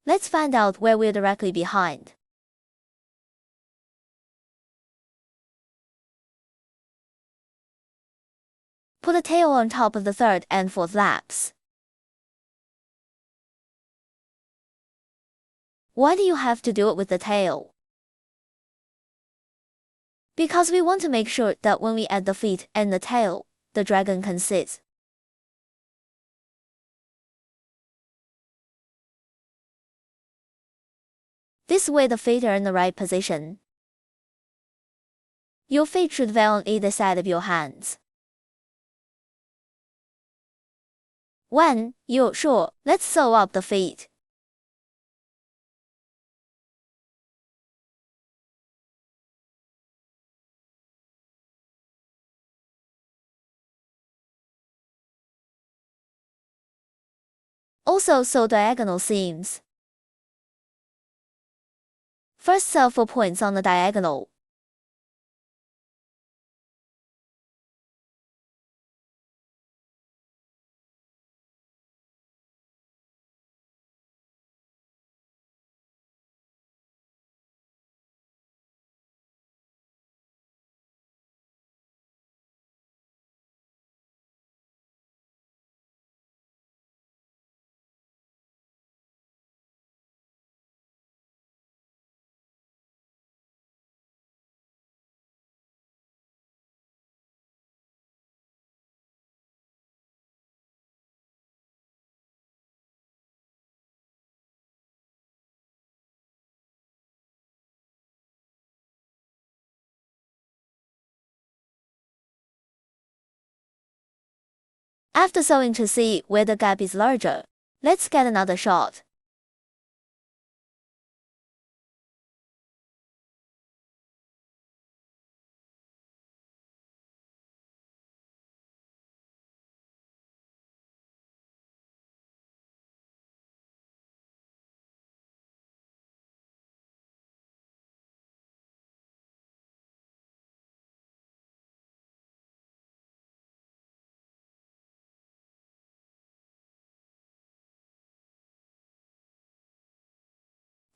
Let's find out where we're directly behind. Put the tail on top of the 3rd and 4th laps. Why do you have to do it with the tail? Because we want to make sure that when we add the feet and the tail, the dragon can sit. This way the feet are in the right position. Your feet should be on either side of your hands. When you're sure, let's sew up the feet. Also sew diagonal seams. First sew 4 points on the diagonal. After sewing to see where the gap is larger, let's get another shot.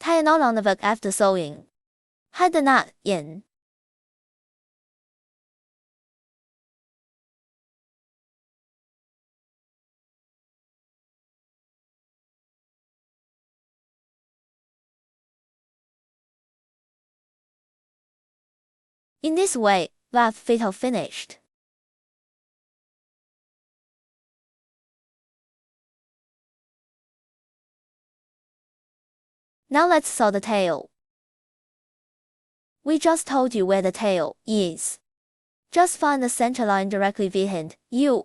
Tie a knot on the back after sewing. Hide the knot in. In this way, both feet are finished. Now let's sew the tail. We just told you where the tail is. Just find the center line directly behind you.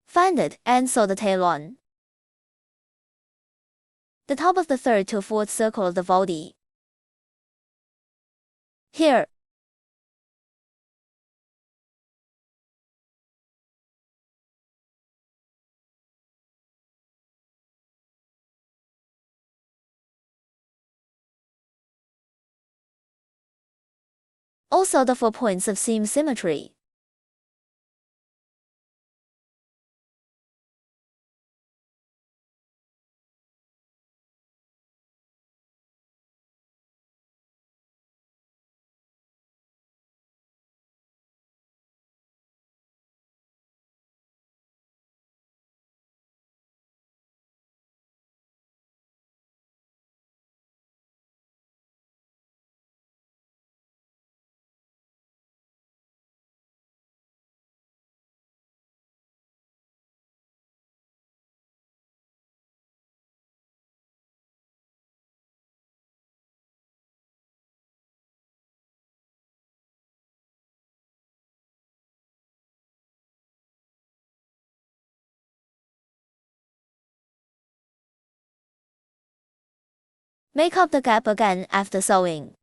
Find it and sew the tail on the top of the third to fourth circle of the body. Here. Also the 4 points of seam symmetry. Make up the gap again after sewing.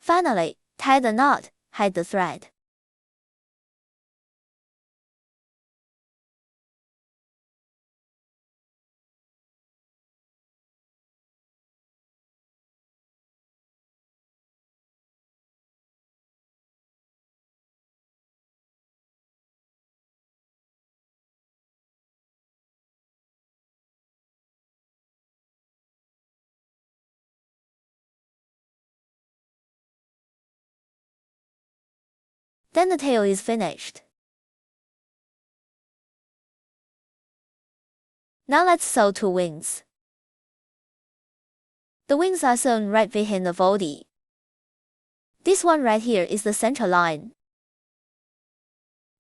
Finally, tie the knot, hide the thread. Then the tail is finished. Now let's sew 2 wings. The wings are sewn right behind the body. This one right here is the center line.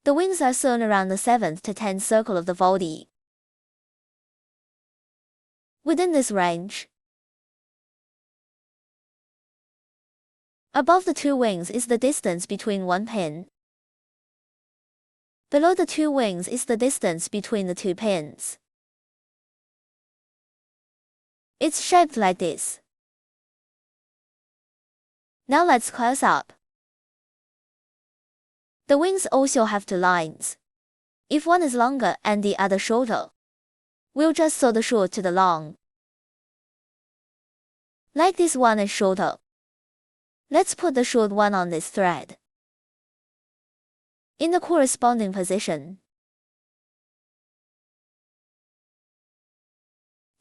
The wings are sewn around the 7th to 10th circle of the body. Within this range, above the 2 wings is the distance between 1 pin. Below the 2 wings is the distance between the 2 pins. It's shaped like this. Now let's close up. The wings also have 2 lines. If one is longer and the other shorter, we'll just sew the short to the long. Like this one is shorter. Let's put the short one on this thread. In the corresponding position,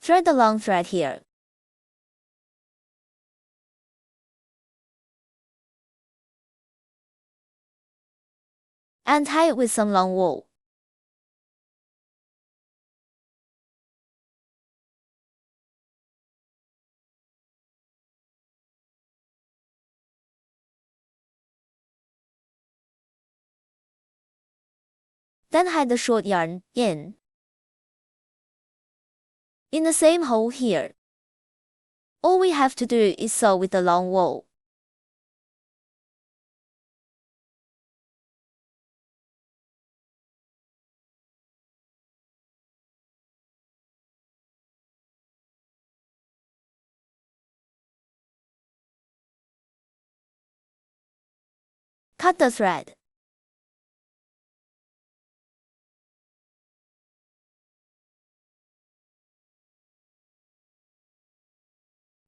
thread the long thread here. And tie it with some long wool. Then hide the short yarn in the same hole here. All we have to do is sew with the long wool. Cut the thread.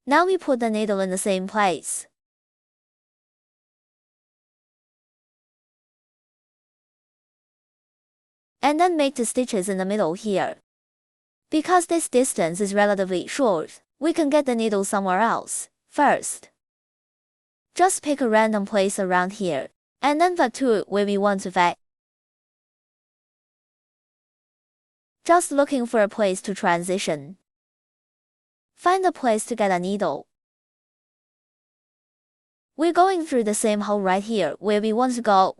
Now we put the needle in the same place. And then make the stitches in the middle here. Because this distance is relatively short, we can get the needle somewhere else first. Just pick a random place around here, and then put to it where we want to fit. Just looking for a place to transition. Find a place to get a needle. We're going through the same hole right here where we want to go.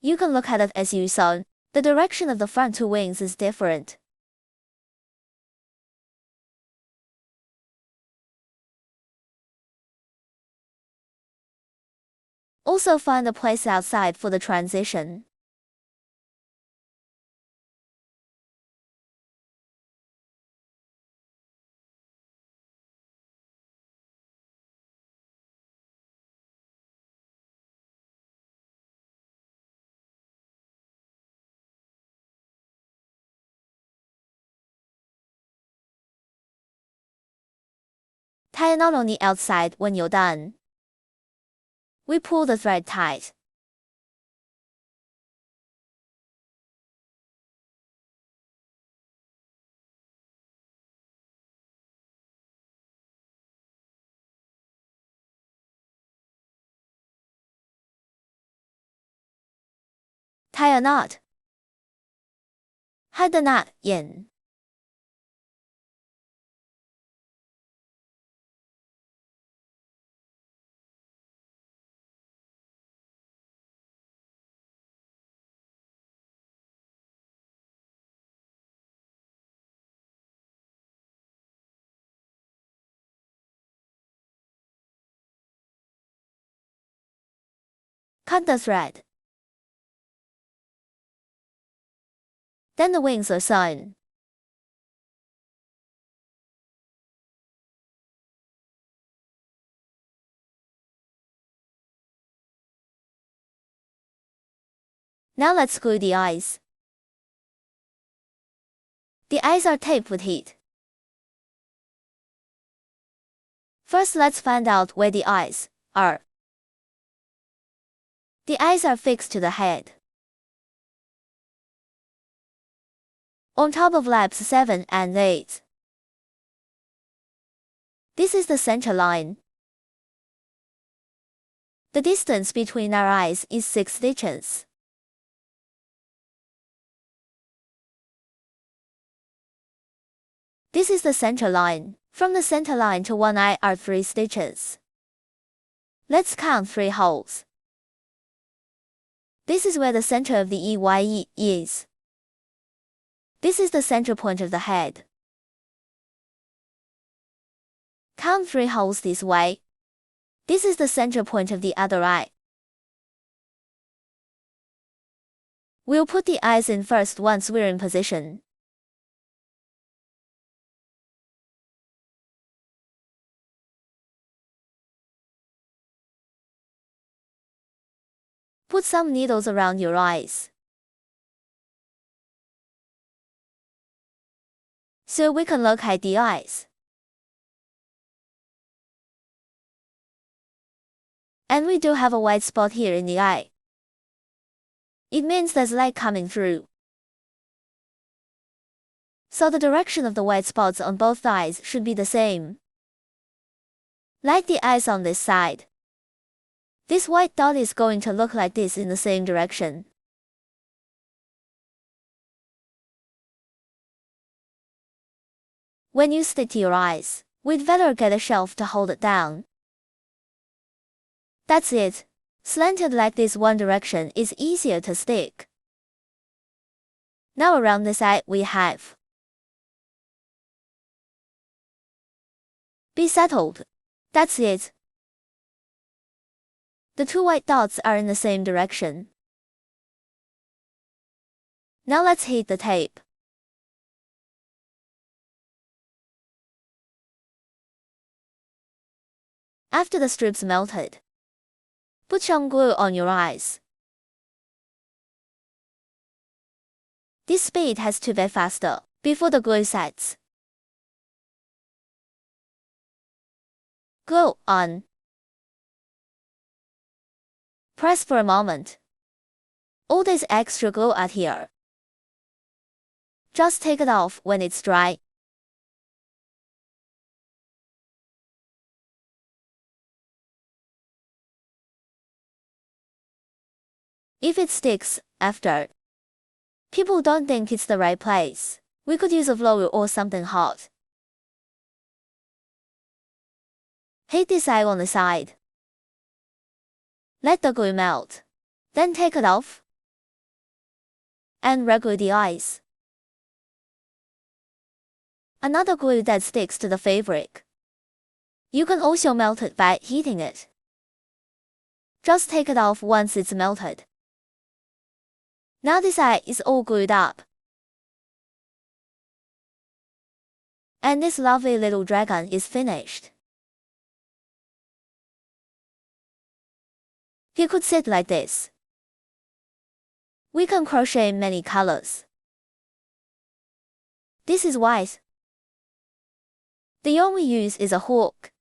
You can look at it as you sew. The direction of the front 2 wings is different. Also find a place outside for the transition. Tie a knot on the outside when you're done. We pull the thread tight. Tie a knot. Hide the knot in. Cut the thread. Then the wings are sewn. Now let's glue the eyes. The eyes are taped with heat. First, let's find out where the eyes are. The eyes are fixed to the head. on top of laps 7 and 8. This is the center line. The distance between our eyes is 6 stitches. This is the center line. From the center line to one eye are 3 stitches. Let's count 3 holes. This is where the center of the EYE is. This is the center point of the head. Count 3 holes this way. This is the center point of the other eye. We'll put the eyes in first once we're in position. Put some needles around your eyes, so we can locate the eyes. And we do have a white spot here in the eye. It means there's light coming through. So the direction of the white spots on both eyes should be the same. Like the eyes on this side. This white dot is going to look like this in the same direction. When you stick to your eyes, we'd better get a shelf to hold it down. That's it. Slanted like this one direction is easier to stick. Now around this eye we have. Be settled. That's it. The 2 white dots are in the same direction. Now let's heat the tape. After the strips melted, put some glue on your eyes. This speed has to be faster before the glue sets. Glue on. Press for a moment. All this extra glue out here. Just take it off when it's dry. If it sticks after, people don't think it's the right place. We could use a blower or something hot. Heat this eye on the side. Let the glue melt. Then take it off. And reglue the eyes. Another glue that sticks to the fabric. You can also melt it by heating it. Just take it off once it's melted. Now this eye is all glued up. And this lovely little dragon is finished. He could sit like this. We can crochet many colors. This is white. The yarn we use is a hook.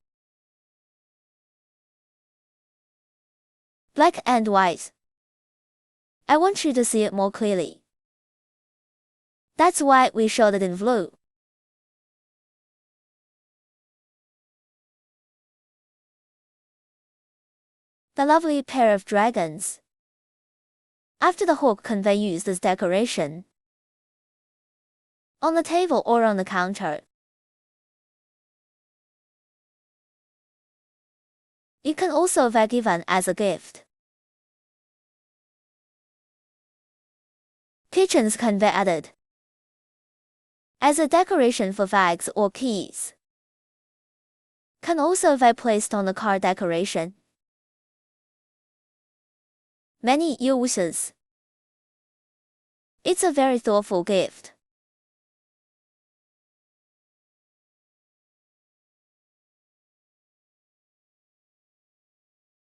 Black and white. I want you to see it more clearly. That's why we showed it in blue. The lovely pair of dragons. After the hook can be used as decoration. On the table or on the counter. It can also be given as a gift. Kitchens can be added as a decoration for bags or keys. Can also be placed on the car decoration. Many uses. It's a very thoughtful gift.